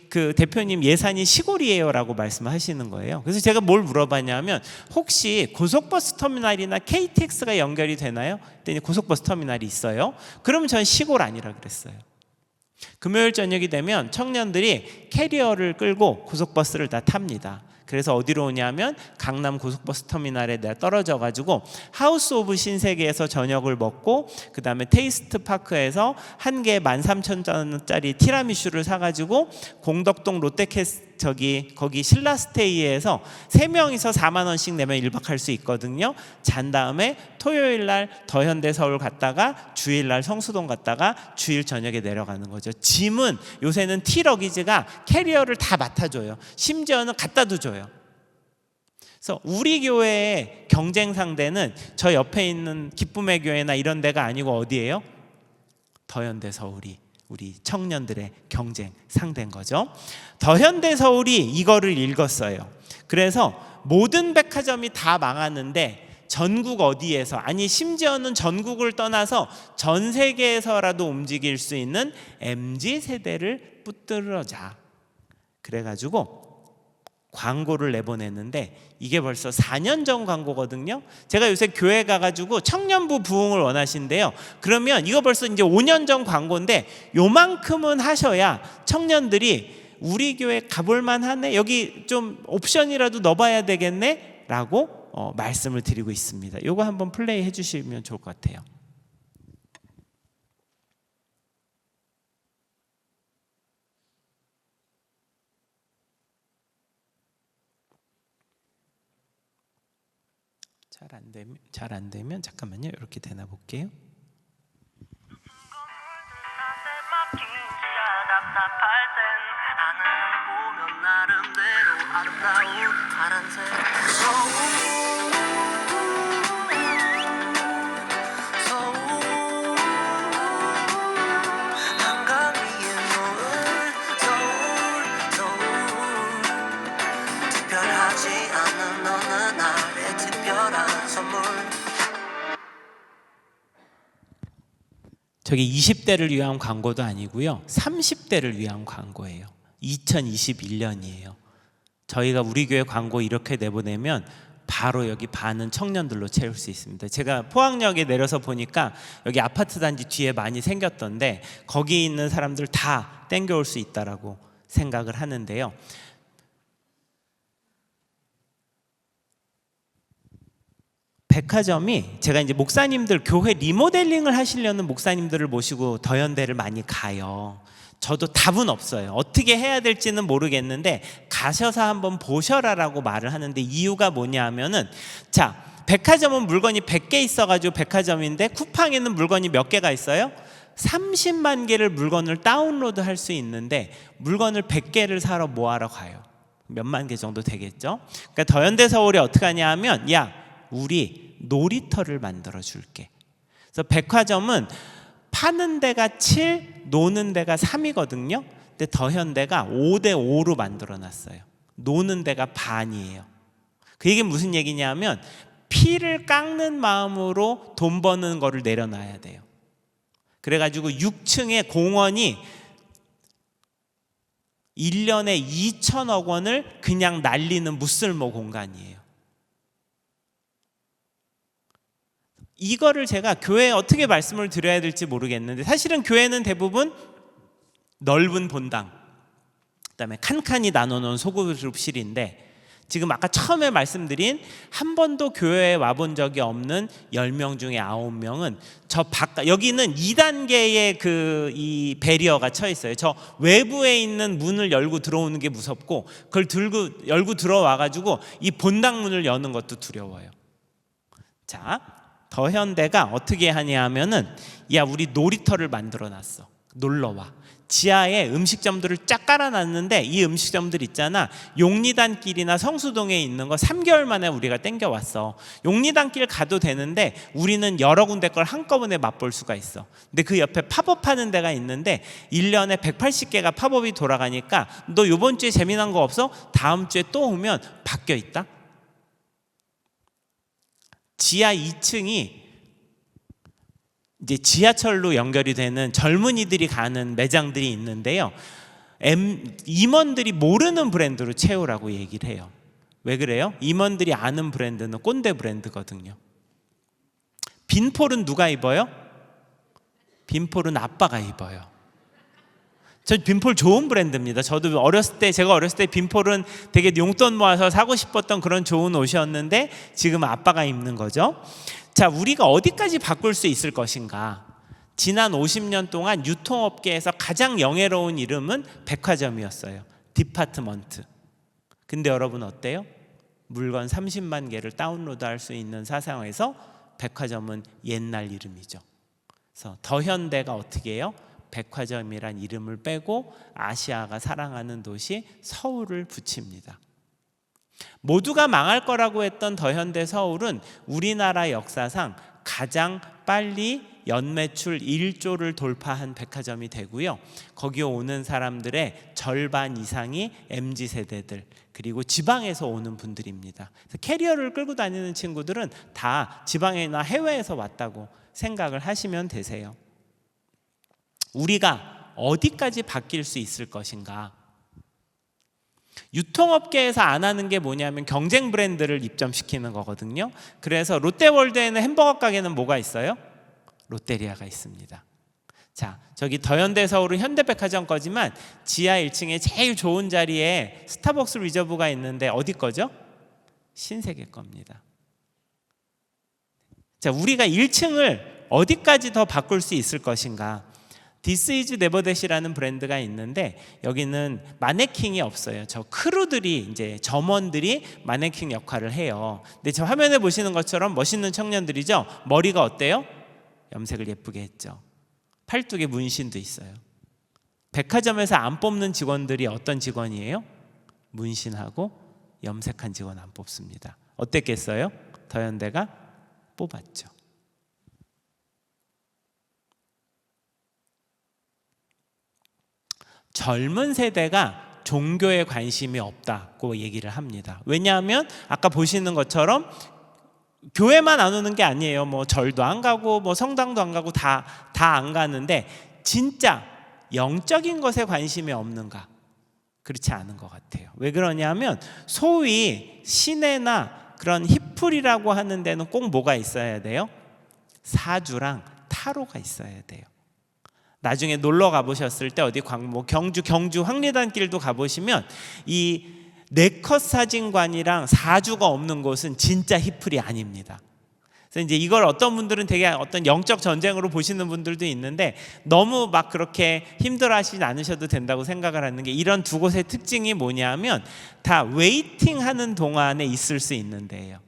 그 대표님 예산이 시골이에요라고 말씀하시는 거예요. 그래서 제가 뭘 물어봤냐면, 혹시 고속버스 터미널이나 KTX가 연결이 되나요? 그랬더니 고속버스 터미널이 있어요. 그러면 전 시골 아니라 그랬어요. 금요일 저녁이 되면 청년들이 캐리어를 끌고 고속버스를 다 탑니다. 그래서 어디로 오냐면 강남 고속버스 터미널에 내가 떨어져 가지고 하우스 오브 신세계에서 저녁을 먹고, 그 다음에 테이스트 파크에서 한 개에 13,000원짜리 티라미슈를 사가지고 공덕동 거기 신라스테이에서 3명이서 4만 원씩 내면 1박 할 수 있거든요. 잔 다음에 토요일 날 더현대 서울 갔다가 주일 날 성수동 갔다가 주일 저녁에 내려가는 거죠. 짐은 요새는 T러기지가 캐리어를 다 맡아줘요. 심지어는 갖다도 줘요. 그래서 우리 교회의 경쟁 상대는 저 옆에 있는 기쁨의 교회나 이런 데가 아니고 어디예요? 더현대 서울이 우리 청년들의 경쟁 상대인 거죠. 더현대 서울이 이거를 읽었어요. 그래서 모든 백화점이 다 망하는데 전국 어디에서, 아니 심지어는 전국을 떠나서 전 세계에서라도 움직일 수 있는 MZ세대를 붙들어자. 그래가지고 광고를 내보냈는데 이게 벌써 4년 전 광고거든요. 제가 요새 교회 가가지고 청년부 부흥을 원하신대요. 그러면 이거 벌써 이제 5년 전 광고인데 요만큼은 하셔야 청년들이 우리 교회 가볼만 하네, 여기 좀 옵션이라도 넣어봐야 되겠네 라고 말씀을 드리고 있습니다. 요거 한번 플레이 해주시면 좋을 것 같아요. 잘 안 되면 잠깐만요. 이렇게 되나 볼게요. 저게 20대를 위한 광고도 아니고요. 30대를 위한 광고예요. 2021년이에요. 저희가 우리 교회 광고 이렇게 내보내면 바로 여기 반은 청년들로 채울 수 있습니다. 제가 포항역에 내려서 보니까 여기 아파트 단지 뒤에 많이 생겼던데 거기 있는 사람들 다 땡겨올 수 있다라고 생각을 하는데요. 백화점이, 제가 이제 목사님들 교회 리모델링을 하시려는 목사님들을 모시고 더현대를 많이 가요. 저도 답은 없어요. 어떻게 해야 될지는 모르겠는데 가셔서 한번 보셔라라고 말을 하는데, 이유가 뭐냐 하면은, 자, 백화점은 물건이 100개 있어가지고 백화점인데 쿠팡에는 물건이 몇 개가 있어요? 30만 개를 물건을 다운로드 할 수 있는데 물건을 100개를 사러 뭐하러 가요? 몇만 개 정도 되겠죠. 그러니까 더현대 서울이 어떻게 하냐 하면, 야, 우리 놀이터를 만들어 줄게. 그래서 백화점은 파는 데가 7, 노는 데가 3이거든요. 근데 더현대가 5대 5로 만들어 놨어요. 노는 데가 반이에요. 그 얘기는 무슨 얘기냐면 피를 깎는 마음으로 돈 버는 거를 내려놔야 돼요. 그래가지고 6층에 공원이 1년에 2천억 원을 그냥 날리는 무쓸모 공간이에요. 이거를 제가 교회에 어떻게 말씀을 드려야 될지 모르겠는데, 사실은 교회는 대부분 넓은 본당, 그다음에 칸칸이 나눠놓은 소그룹실인데, 지금 아까 처음에 말씀드린 한 번도 교회에 와본 적이 없는 10명 중에 9명은 저 바깥, 여기는 2단계의 이 배리어가 쳐 있어요. 저 외부에 있는 문을 열고 들어오는 게 무섭고, 그걸 열고 들어와 가지고 이 본당 문을 여는 것도 두려워요. 자, 더현대가 어떻게 하냐 하면은, 야, 우리 놀이터를 만들어 놨어. 놀러 와. 지하에 음식점들을 쫙 깔아놨는데, 이 음식점들 있잖아, 용리단길이나 성수동에 있는 거 3개월 만에 우리가 땡겨왔어. 용리단길 가도 되는데 우리는 여러 군데 걸 한꺼번에 맛볼 수가 있어. 근데 그 옆에 팝업하는 데가 있는데 1년에 180개가 팝업이 돌아가니까, 너 요번 주에 재미난 거 없어? 다음 주에 또 오면 바뀌어 있다. 지하 2층이 이제 지하철로 연결이 되는 젊은이들이 가는 매장들이 있는데요, 임원들이 모르는 브랜드로 채우라고 얘기를 해요. 왜 그래요? 임원들이 아는 브랜드는 꼰대 브랜드거든요. 빈폴은 누가 입어요? 빈폴은 아빠가 입어요. 저 빈폴 좋은 브랜드입니다. 저도 제가 어렸을 때 빈폴은 되게 용돈 모아서 사고 싶었던 그런 좋은 옷이었는데, 지금 아빠가 입는 거죠. 자, 우리가 어디까지 바꿀 수 있을 것인가? 지난 50년 동안 유통업계에서 가장 영예로운 이름은 백화점이었어요. 디파트먼트. 근데 여러분 어때요? 물건 30만 개를 다운로드할 수 있는 사상에서 백화점은 옛날 이름이죠. 그래서 더현대가 어떻게 해요? 백화점이란 이름을 빼고 아시아가 사랑하는 도시 서울을 붙입니다. 모두가 망할 거라고 했던 더현대 서울은 우리나라 역사상 가장 빨리 연매출 1조를 돌파한 백화점이 되고요, 거기에 오는 사람들의 절반 이상이 MZ세대들, 그리고 지방에서 오는 분들입니다. 그래서 캐리어를 끌고 다니는 친구들은 다 지방이나 해외에서 왔다고 생각을 하시면 되세요. 우리가 어디까지 바뀔 수 있을 것인가? 유통업계에서 안 하는 게 뭐냐면 경쟁 브랜드를 입점시키는 거거든요. 그래서 롯데월드에는 햄버거 가게는 뭐가 있어요? 롯데리아가 있습니다. 자, 저기 더현대 서울은 현대백화점 거지만 지하 1층에 제일 좋은 자리에 스타벅스 리저브가 있는데 어디 거죠? 신세계 겁니다. 자, 우리가 1층을 어디까지 더 바꿀 수 있을 것인가? This is never that이라는 브랜드가 있는데, 여기는 마네킹이 없어요. 저 크루들이, 이제 점원들이 마네킹 역할을 해요. 근데 저 화면에 보시는 것처럼 멋있는 청년들이죠. 머리가 어때요? 염색을 예쁘게 했죠. 팔뚝에 문신도 있어요. 백화점에서 안 뽑는 직원들이 어떤 직원이에요? 문신하고 염색한 직원 안 뽑습니다. 어땠겠어요? 더현대가 뽑았죠. 젊은 세대가 종교에 관심이 없다고 얘기를 합니다. 왜냐하면 아까 보시는 것처럼 교회만 안 오는 게 아니에요. 뭐 절도 안 가고 뭐 성당도 안 가고 다 안 가는데, 진짜 영적인 것에 관심이 없는가? 그렇지 않은 것 같아요. 왜 그러냐면, 소위 시내나 그런 히플이라고 하는 데는 꼭 뭐가 있어야 돼요? 사주랑 타로가 있어야 돼요. 나중에 놀러 가보셨을 때 어디 경주 황리단길도 가보시면 이 네컷 사진관이랑 사주가 없는 곳은 진짜 히플이 아닙니다. 그래서 이제 이걸 어떤 분들은 되게 어떤 영적 전쟁으로 보시는 분들도 있는데, 너무 막 그렇게 힘들어하시지 않으셔도 된다고 생각을 하는 게, 이런 두 곳의 특징이 뭐냐면 다 웨이팅하는 동안에 있을 수 있는 데예요.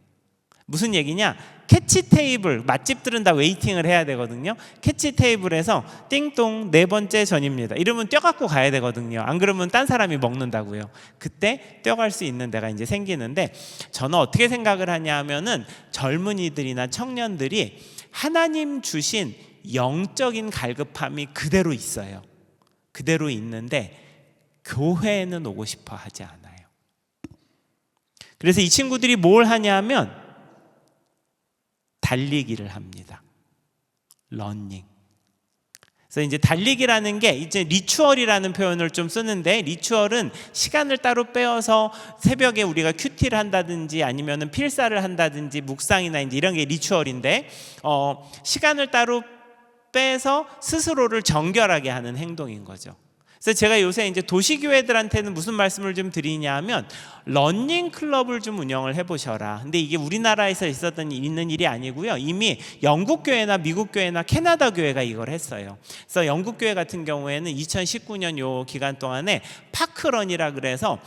무슨 얘기냐? 캐치 테이블, 맛집들은 다 웨이팅을 해야 되거든요. 캐치 테이블에서 띵동 4번째 전입니다 이러면 뛰어갖고 가야 되거든요. 안 그러면 딴 사람이 먹는다고요. 그때 뛰어갈 수 있는 데가 이제 생기는데, 저는 어떻게 생각을 하냐 하면은, 젊은이들이나 청년들이 하나님 주신 영적인 갈급함이 그대로 있어요. 그대로 있는데 교회에는 오고 싶어 하지 않아요. 그래서 이 친구들이 뭘 하냐 하면 달리기를 합니다. 러닝. 그래서 그래서 이제 달리기라는 게 이제 리추얼이라는 표현을 좀 쓰는데, 리추얼은 시간을 따로 빼어서 새벽에 우리가 큐티를 한다든지 아니면은 필사를 한다든지 묵상이나 이제 이런 게 리추얼인데, 시간을 따로 빼서 스스로를 정결하게 하는 행동인 거죠. 그래서 제가 요새 이제 도시교회들한테는 무슨 말씀을 좀 드리냐면, 러닝 클럽을 좀 운영을 해보셔라. 근데 이게 우리나라에서 있는 일이 아니고요. 이미 영국 교회나 미국 교회나 캐나다 교회가 이걸 했어요. 그래서 영국 교회 같은 경우에는 2019년 요 기간 동안에 파크런이라 그래서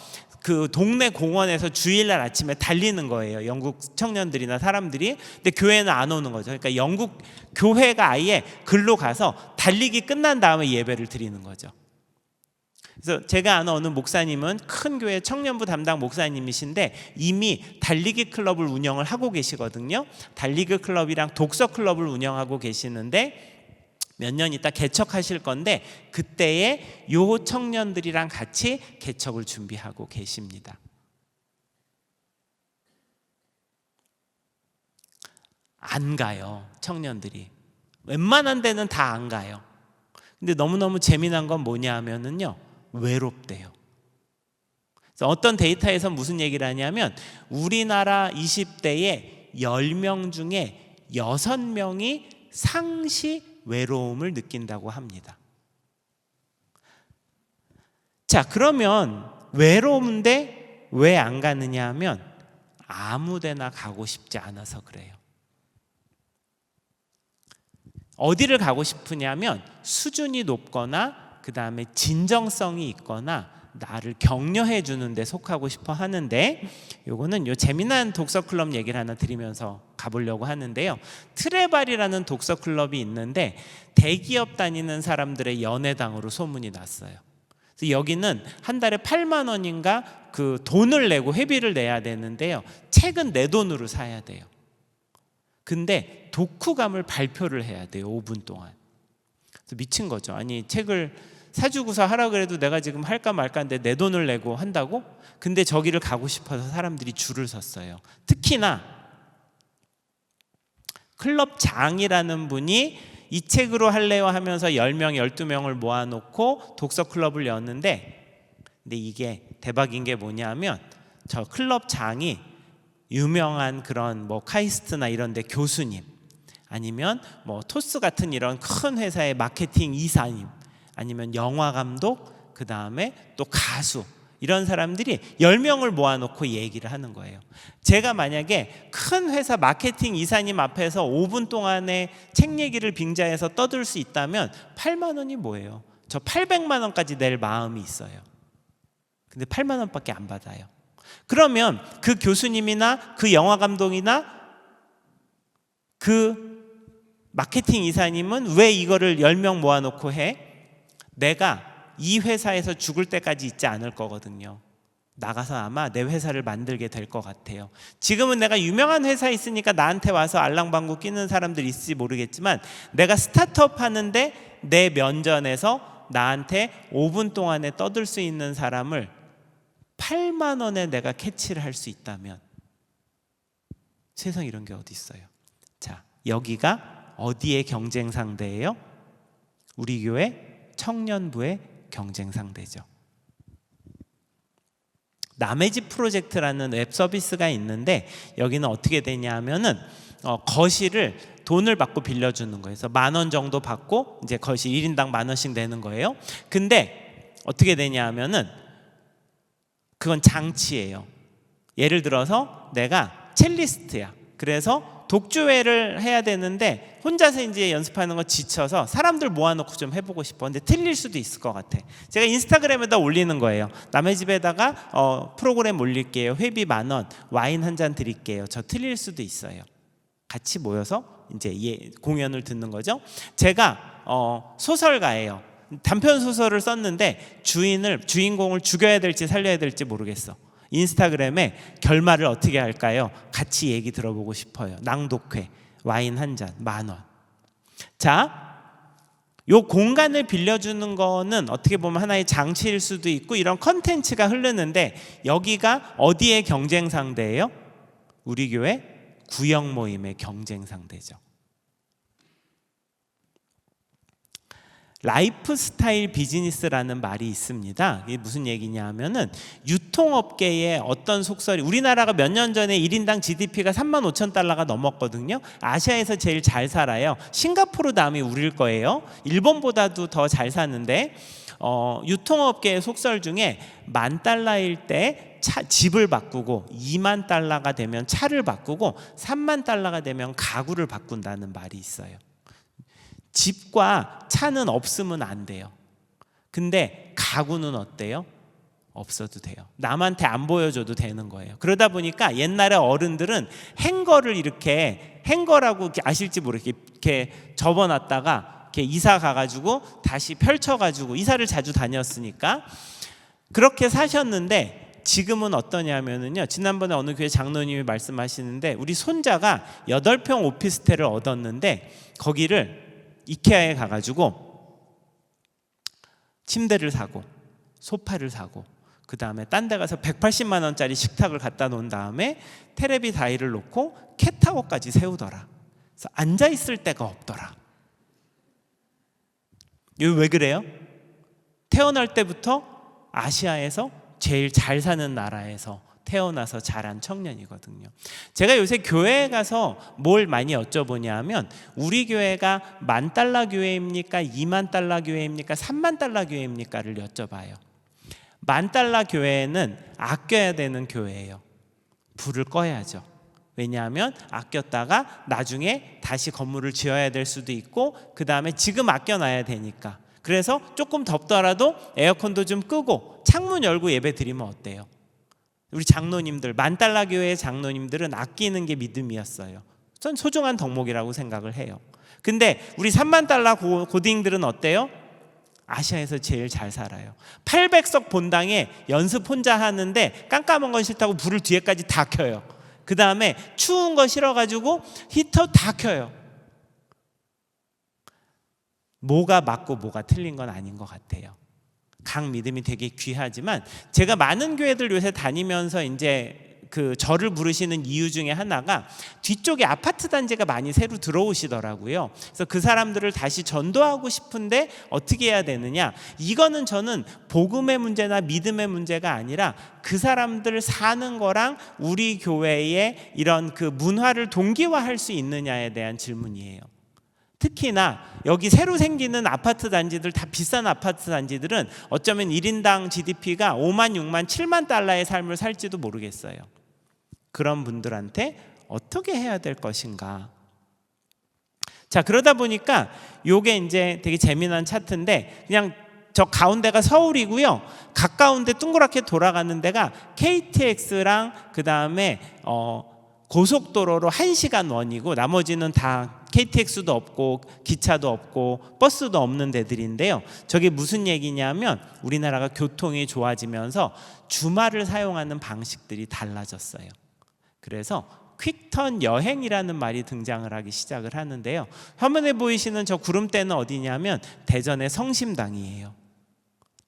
그 동네 공원에서 주일날 아침에 달리는 거예요. 영국 청년들이나 사람들이. 근데 교회는 안 오는 거죠. 그러니까 영국 교회가 아예 글로 가서 달리기 끝난 다음에 예배를 드리는 거죠. 그래서 제가 아는 어느 목사님은 큰 교회 청년부 담당 목사님이신데 이미 달리기 클럽을 운영을 하고 계시거든요. 달리기 클럽이랑 독서 클럽을 운영하고 계시는데 몇 년 있다 개척하실 건데, 그때에 요 청년들이랑 같이 개척을 준비하고 계십니다. 안 가요, 청년들이. 웬만한 데는 다 안 가요. 근데 너무너무 재미난 건 뭐냐 하면은요, 외롭대요. 그래서 어떤 데이터에서 무슨 얘기를 하냐면, 우리나라 20대의 10명 중에 6명이 상시 외로움을 느낀다고 합니다. 자, 그러면 외로운데 왜 안 가느냐 하면 아무 데나 가고 싶지 않아서 그래요. 어디를 가고 싶으냐면 수준이 높거나 그 다음에 진정성이 있거나 나를 격려해 주는 데 속하고 싶어 하는데, 요거는 요 재미난 독서 클럽 얘기를 하나 드리면서 가보려고 하는데요. 트레발이라는 독서 클럽이 있는데 대기업 다니는 사람들의 연애당으로 소문이 났어요. 그래서 여기는 한 달에 8만 원인가 그 돈을 내고 회비를 내야 되는데요. 책은 내 돈으로 사야 돼요. 근데 독후감을 발표를 해야 돼요. 5분 동안. 그래서 미친 거죠. 아니, 책을 사주고서 하라 그래도 내가 지금 할까 말까인데 내 돈을 내고 한다고? 근데 저기를 가고 싶어서 사람들이 줄을 섰어요. 특히나 클럽장이라는 분이 이 책으로 할래요 하면서 10명, 12명을 모아놓고 독서 클럽을 였는데, 근데 이게 대박인 게 뭐냐면 저 클럽장이 유명한 그런 뭐 카이스트나 이런 데 교수님, 아니면 뭐 토스 같은 이런 큰 회사의 마케팅 이사님, 아니면 영화 감독, 그 다음에 또 가수, 이런 사람들이 10명을 모아놓고 얘기를 하는 거예요. 제가 만약에 큰 회사 마케팅 이사님 앞에서 5분 동안에 책 얘기를 빙자해서 떠들 수 있다면 8만 원이 뭐예요? 저 800만 원까지 낼 마음이 있어요. 근데 8만 원밖에 안 받아요. 그러면 그 교수님이나 그 영화 감독이나 그 마케팅 이사님은 왜 이거를 10명 모아놓고 해? 내가 이 회사에서 죽을 때까지 있지 않을 거거든요. 나가서 아마 내 회사를 만들게 될 것 같아요. 지금은 내가 유명한 회사에 있으니까 나한테 와서 알랑방구 끼는 사람들 있을지 모르겠지만, 내가 스타트업 하는데 내 면전에서 나한테 5분 동안에 떠들 수 있는 사람을 8만 원에 내가 캐치를 할 수 있다면, 세상에 이런 게 어디 있어요. 자, 여기가 어디의 경쟁 상대예요? 우리 교회 청년부의 경쟁 상대죠. 남의 집 프로젝트라는 웹 서비스가 있는데, 여기는 어떻게 되냐 하면은 거실을 돈을 받고 빌려주는 거예요. 그래서 10,000원 정도 받고 이제 거실 1인당 10,000원씩 내는 거예요. 근데 어떻게 되냐 하면은 그건 장치예요. 예를 들어서 내가 첼리스트야. 그래서 독주회를 해야 되는데 혼자서 이제 연습하는 거 지쳐서 사람들 모아놓고 좀 해보고 싶어. 근데 틀릴 수도 있을 것 같아. 제가 인스타그램에다 올리는 거예요. 남의 집에다가 프로그램 올릴게요. 회비 10,000원, 와인 한 잔 드릴게요. 저 틀릴 수도 있어요. 같이 모여서 이제 공연을 듣는 거죠. 제가 소설가예요. 단편 소설을 썼는데 주인공을 죽여야 될지 살려야 될지 모르겠어. 인스타그램에 결말을 어떻게 할까요? 같이 얘기 들어보고 싶어요. 낭독회, 와인 한 잔, 10,000원. 자, 요 공간을 빌려주는 거는 어떻게 보면 하나의 장치일 수도 있고 이런 컨텐츠가 흐르는데, 여기가 어디의 경쟁 상대예요? 우리 교회 구역 모임의 경쟁 상대죠. 라이프 스타일 비즈니스라는 말이 있습니다. 이게 무슨 얘기냐 하면은 유통업계의 어떤 속설이, 우리나라가 몇 년 전에 1인당 GDP가 35,000달러가 넘었거든요. 아시아에서 제일 잘 살아요. 싱가포르 다음이 우릴 거예요. 일본보다도 더 잘 사는데 유통업계의 속설 중에 $10,000일 때 집을 바꾸고, $20,000가 되면 차를 바꾸고, $30,000가 되면 가구를 바꾼다는 말이 있어요. 집과 차는 없으면 안 돼요. 근데 가구는 어때요? 없어도 돼요. 남한테 안 보여줘도 되는 거예요. 그러다 보니까 옛날에 어른들은 행거를 이렇게, 행거라고 아실지 모르게 이렇게 접어놨다가 이렇게 이사 가가지고 다시 펼쳐가지고, 이사를 자주 다녔으니까 그렇게 사셨는데, 지금은 어떠냐면은요, 지난번에 어느 교회 장로님이 말씀하시는데, 우리 손자가 8평 오피스텔을 얻었는데 거기를 이케아에 가가지고 침대를 사고 소파를 사고, 그 다음에 딴 데 가서 180만 원짜리 식탁을 갖다 놓은 다음에 테레비 다이를 놓고 캣타워까지 세우더라. 그래서 앉아 있을 데가 없더라. 이거 왜 그래요? 태어날 때부터 아시아에서 제일 잘 사는 나라에서 태어나서 자란 청년이거든요. 제가 요새 교회에 가서 뭘 많이 여쭤보냐 하면, 우리 교회가 $10,000 교회입니까? $20,000 교회입니까? $30,000 교회입니까?를 여쭤봐요. $10,000 교회는 아껴야 되는 교회예요. 불을 꺼야죠. 왜냐하면 아꼈다가 나중에 다시 건물을 지어야 될 수도 있고, 그 다음에 지금 아껴놔야 되니까. 그래서 조금 덥더라도 에어컨도 좀 끄고 창문 열고 예배 드리면 어때요? 우리 장로님들, $10,000 교회의 장로님들은 아끼는 게 믿음이었어요. 전 소중한 덕목이라고 생각을 해요. 근데 우리 $30,000 고딩들은 어때요? 아시아에서 제일 잘 살아요. 800석 본당에 연습 혼자 하는데 깜깜한 건 싫다고 불을 뒤에까지 다 켜요. 그 다음에 추운 거 싫어가지고 히터 다 켜요. 뭐가 맞고 뭐가 틀린 건 아닌 것 같아요. 각 믿음이 되게 귀하지만, 제가 많은 교회들 요새 다니면서 이제 그 저를 부르시는 이유 중에 하나가, 뒤쪽에 아파트 단지가 많이 새로 들어오시더라고요. 그래서 그 사람들을 다시 전도하고 싶은데 어떻게 해야 되느냐? 이거는 저는 복음의 문제나 믿음의 문제가 아니라 그 사람들 사는 거랑 우리 교회의 이런 그 문화를 동기화할 수 있느냐에 대한 질문이에요. 특히나 여기 새로 생기는 아파트 단지들, 다 비싼 아파트 단지들은 어쩌면 1인당 GDP가 5만, 6만, 7만 달러의 삶을 살지도 모르겠어요. 그런 분들한테 어떻게 해야 될 것인가? 자, 그러다 보니까 요게 이제 되게 재미난 차트인데, 그냥 저 가운데가 서울이고요. 가까운데 동그랗게 돌아가는 데가 KTX랑 그 다음에 고속도로로 1시간 원이고, 나머지는 다 KTX도 없고 기차도 없고 버스도 없는 데들인데요. 저게 무슨 얘기냐면, 우리나라가 교통이 좋아지면서 주말을 사용하는 방식들이 달라졌어요. 그래서 퀵턴 여행이라는 말이 등장을 하기 시작을 하는데요. 화면에 보이시는 저 구름대는 어디냐면 대전의 성심당이에요.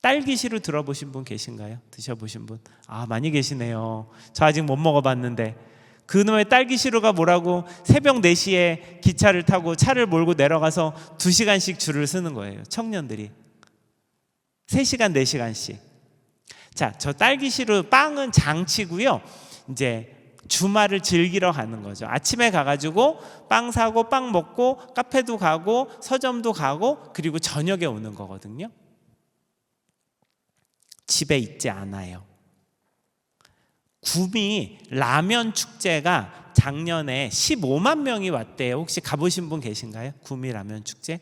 딸기시루 들어보신 분 계신가요? 드셔보신 분? 아, 많이 계시네요. 저 아직 못 먹어봤는데, 그놈의 딸기시루가 뭐라고 새벽 4시에 기차를 타고 차를 몰고 내려가서 2시간씩 줄을 서는 거예요. 청년들이 3시간 4시간씩. 자, 저 딸기시루 빵은 장치고요. 이제 주말을 즐기러 가는 거죠. 아침에 가가지고 빵 사고 빵 먹고 카페도 가고 서점도 가고, 그리고 저녁에 오는 거거든요. 집에 있지 않아요. 구미 라면 축제가 작년에 15만 명이 왔대요. 혹시 가보신 분 계신가요? 구미 라면 축제?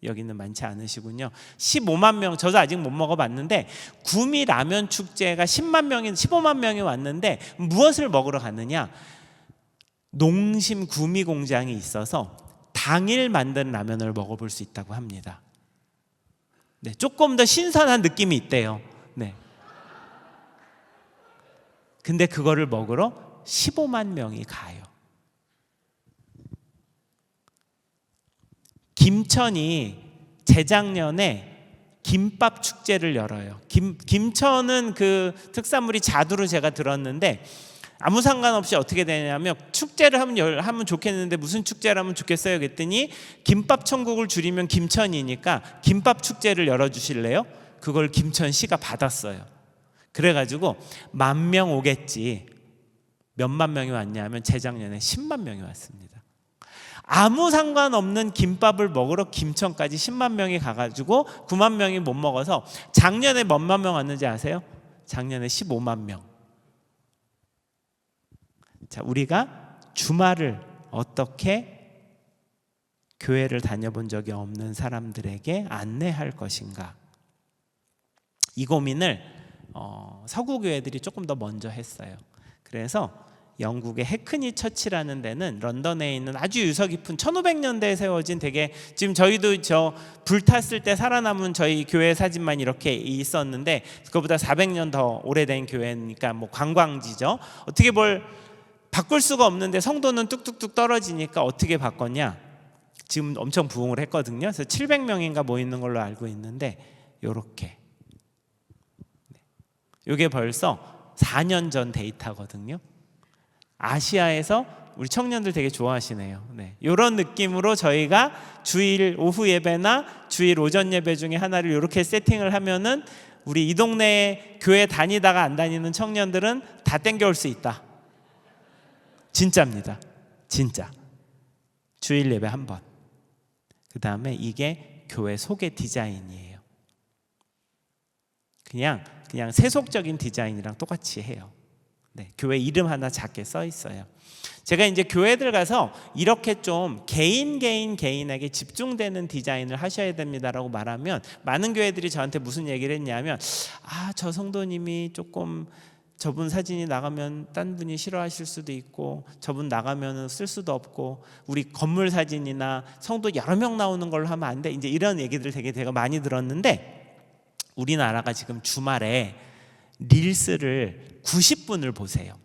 여기는 많지 않으시군요. 15만 명, 저도 아직 못 먹어봤는데, 구미 라면 축제가 15만 명이 왔는데 무엇을 먹으러 갔느냐? 농심 구미 공장이 있어서 당일 만든 라면을 먹어볼 수 있다고 합니다. 네, 조금 더 신선한 느낌이 있대요. 네. 근데 그거를 먹으러 15만 명이 가요. 김천이 재작년에 김밥 축제를 열어요. 김천은 그 특산물이 자두로 제가 들었는데, 아무 상관없이 어떻게 되냐면 축제를 하면 좋겠는데 무슨 축제를 하면 좋겠어요? 그랬더니 김밥 천국을 줄이면 김천이니까 김밥 축제를 열어주실래요? 그걸 김천시가 받았어요. 그래가지고 10,000명 오겠지. 몇만 명이 왔냐면 재작년에 10만 명이 왔습니다. 아무 상관없는 김밥을 먹으러 김천까지 10만 명이 가가지고 9만 명이 못 먹어서 작년에 몇만 명 왔는지 아세요? 작년에 15만 명. 자, 우리가 주말을 어떻게 교회를 다녀본 적이 없는 사람들에게 안내할 것인가? 이 고민을 서구 교회들이 조금 더 먼저 했어요. 그래서 영국의 해크니 처치라는 데는 런던에 있는 아주 유서 깊은 1500년대에 세워진 되게 지금 저희도 저 불탔을 때 살아남은 저희 교회 사진만 이렇게 있었는데 그거보다 400년 더 오래된 교회니까 뭐 관광지죠. 어떻게 뭘 바꿀 수가 없는데 성도는 뚝뚝뚝 떨어지니까 어떻게 바꿨냐? 지금 엄청 부흥을 했거든요. 그래서 700명인가 모이는 걸로 알고 있는데 요렇게. 이게 벌써 4년 전 데이터거든요. 아시아에서 우리 청년들 되게 좋아하시네요. 네. 이런 느낌으로 저희가 주일 오후 예배나 주일 오전 예배 중에 하나를 이렇게 세팅을 하면은 우리 이 동네에 교회 다니다가 안 다니는 청년들은 다 땡겨올 수 있다. 진짜입니다. 진짜. 주일 예배 한 번. 그 다음에 이게 교회 소개 디자인이에요. 그냥 세속적인 디자인이랑 똑같이 해요. 네, 교회 이름 하나 작게 써 있어요. 제가 이제 교회들 가서 이렇게 좀 개인에게 집중되는 디자인을 하셔야 됩니다라고 말하면 많은 교회들이 저한테 무슨 얘기를 했냐면 저 성도님이 조금 저분 사진이 나가면 딴 분이 싫어하실 수도 있고 저분 나가면 쓸 수도 없고 우리 건물 사진이나 성도 여러 명 나오는 걸로 하면 안 돼. 이제 이런 얘기들 되게 많이 들었는데 우리나라가 지금 주말에 릴스를 90분을 보세요.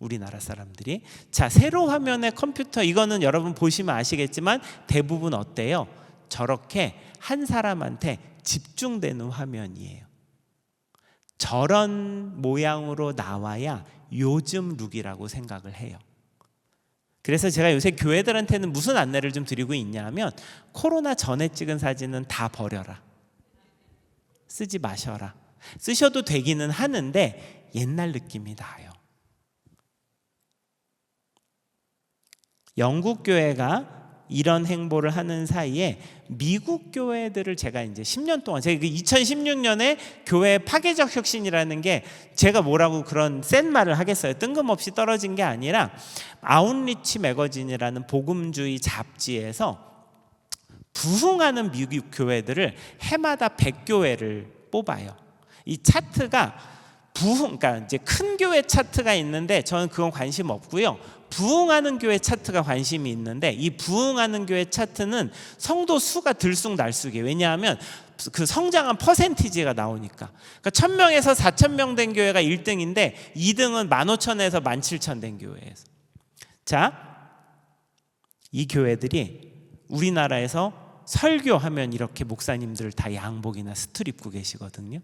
우리나라 사람들이. 자, 세로 화면의 컴퓨터 이거는 여러분 보시면 아시겠지만 대부분 어때요? 저렇게 한 사람한테 집중되는 화면이에요. 저런 모양으로 나와야 요즘 룩이라고 생각을 해요. 그래서 제가 요새 교회들한테는 무슨 안내를 좀 드리고 있냐면 코로나 전에 찍은 사진은 다 버려라. 쓰지 마셔라. 쓰셔도 되기는 하는데 옛날 느낌이 나요. 영국 교회가 이런 행보를 하는 사이에 미국 교회들을 제가 이제 10년 동안 제가 2016년에 교회 파괴적 혁신이라는 게 제가 뭐라고 그런 센 말을 하겠어요. 뜬금없이 떨어진 게 아니라 아웃리치 매거진이라는 복음주의 잡지에서 부흥하는 미국 교회들을 해마다 100교회를 뽑아요. 이 차트가 그러니까 이제 큰 교회 차트가 있는데 저는 그건 관심 없고요. 부흥하는 교회 차트가 관심이 있는데 이 부흥하는 교회 차트는 성도 수가 들쑥날쑥이에요. 왜냐하면 그 성장한 퍼센티지가 나오니까. 그러니까 1,000명에서 4,000명 된 교회가 1등인데 2등은 15,000에서 17,000 된 교회에서. 자, 이 교회들이 우리나라에서 설교하면 이렇게 목사님들 다 양복이나 스트 입고 계시거든요.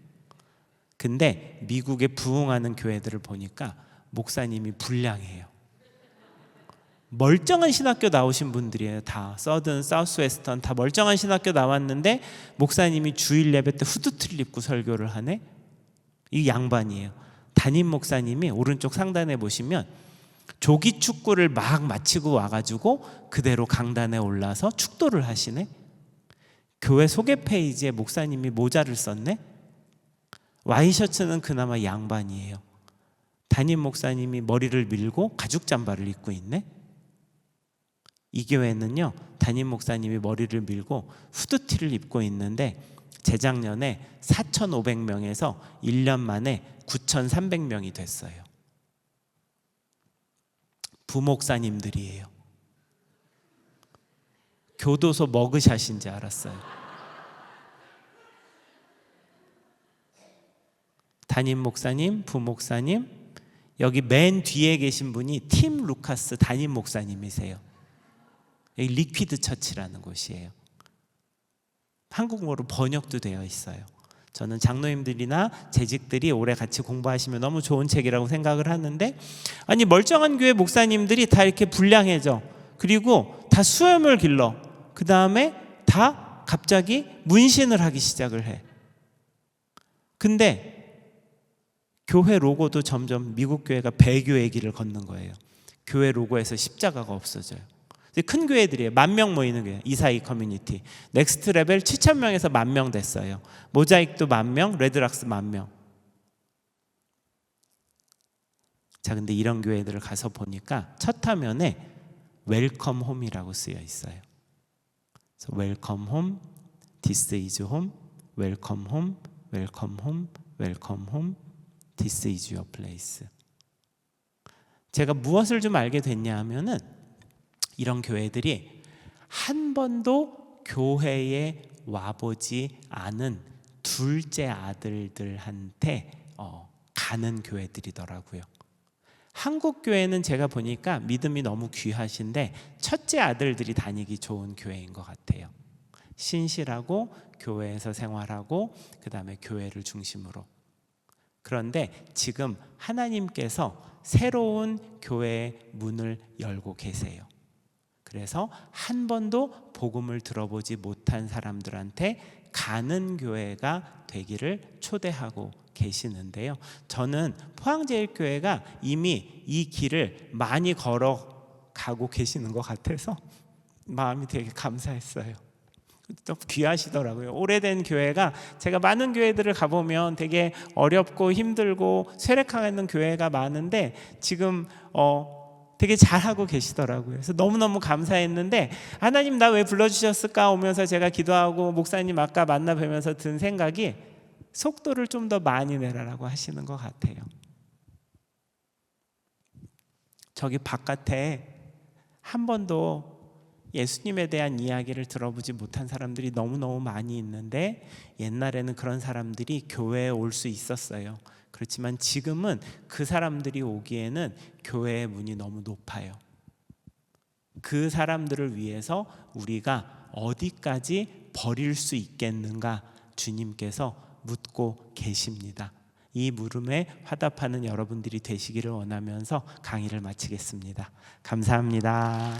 근데 미국의 부흥하는 교회들을 보니까 목사님이 불량해요. 멀쩡한 신학교 나오신 분들이에요. 다 서든, 사우스웨스턴 다 멀쩡한 신학교 나왔는데 목사님이 주일 예배 때 후드티를 입고 설교를 하네. 이 양반이에요. 담임 목사님이 오른쪽 상단에 보시면 조기 축구를 막 마치고 와가지고 그대로 강단에 올라서 축도를 하시네. 교회 소개 페이지에 목사님이 모자를 썼네. 와이셔츠는 그나마 양반이에요. 담임 목사님이 머리를 밀고 가죽 잠바를 입고 있네. 이 교회는요, 담임 목사님이 머리를 밀고 후드티를 입고 있는데 재작년에 4,500명에서 1년 만에 9,300명이 됐어요. 부목사님들이에요. 교도소 머그샷인지 알았어요. 담임 목사님, 부목사님, 여기 맨 뒤에 계신 분이 팀 루카스 담임 목사님이세요. 여기 리퀴드 처치라는 곳이에요. 한국어로 번역도 되어 있어요. 저는 장로님들이나 재직들이 오래 같이 공부하시면 너무 좋은 책이라고 생각을 하는데, 아니 멀쩡한 교회 목사님들이 다 이렇게 불량해져. 그리고 다 수염을 길러. 그 다음에 다 갑자기 문신을 하기 시작을 해. 근데 교회 로고도 점점 미국 교회가 배교의 길을 걷는 거예요. 교회 로고에서 십자가가 없어져요. 큰 교회들이에요. 10,000명 모이는 교회, 이사이 커뮤니티. 넥스트 레벨 7,000명에서 10,000명 됐어요. 모자익도 10,000명, 레드락스 10,000명. 자, 근데 이런 교회들을 가서 보니까 첫 화면에 웰컴 홈이라고 쓰여 있어요. 그래서 웰컴 홈, 디스 이즈 홈, 웰컴 홈, 웰컴 홈, 웰컴 홈, 디스 이즈 유어 플레이스. 제가 무엇을 좀 알게 됐냐 하면은, 이런 교회들이 한 번도 교회에 와보지 않은 둘째 아들들한테 가는 교회들이더라고요. 한국 교회는 제가 보니까 믿음이 너무 귀하신데 첫째 아들들이 다니기 좋은 교회인 것 같아요. 신실하고 교회에서 생활하고 그 다음에 교회를 중심으로. 그런데 지금 하나님께서 새로운 교회의 문을 열고 계세요. 그래서 한 번도 복음을 들어보지 못한 사람들한테 가는 교회가 되기를 초대하고 계시는데요. 저는 포항제일교회가 이미 이 길을 많이 걸어가고 계시는 것 같아서 마음이 되게 감사했어요. 또 귀하시더라고요. 오래된 교회가, 제가 많은 교회들을 가보면 되게 어렵고 힘들고 쇠락하는 교회가 많은데 지금 되게 잘하고 계시더라고요. 그래서 너무너무 감사했는데, 하나님 나 왜 불러주셨을까 오면서 제가 기도하고 목사님 아까 만나 뵈면서 든 생각이, 속도를 좀 더 많이 내라라고 하시는 것 같아요. 저기 바깥에 한 번도 예수님에 대한 이야기를 들어보지 못한 사람들이 너무너무 많이 있는데, 옛날에는 그런 사람들이 교회에 올 수 있었어요. 그렇지만 지금은 그 사람들이 오기에는 교회의 문이 너무 높아요. 그 사람들을 위해서 우리가 어디까지 버릴 수 있겠는가 주님께서 묻고 계십니다. 이 물음에 화답하는 여러분들이 되시기를 원하면서 강의를 마치겠습니다. 감사합니다.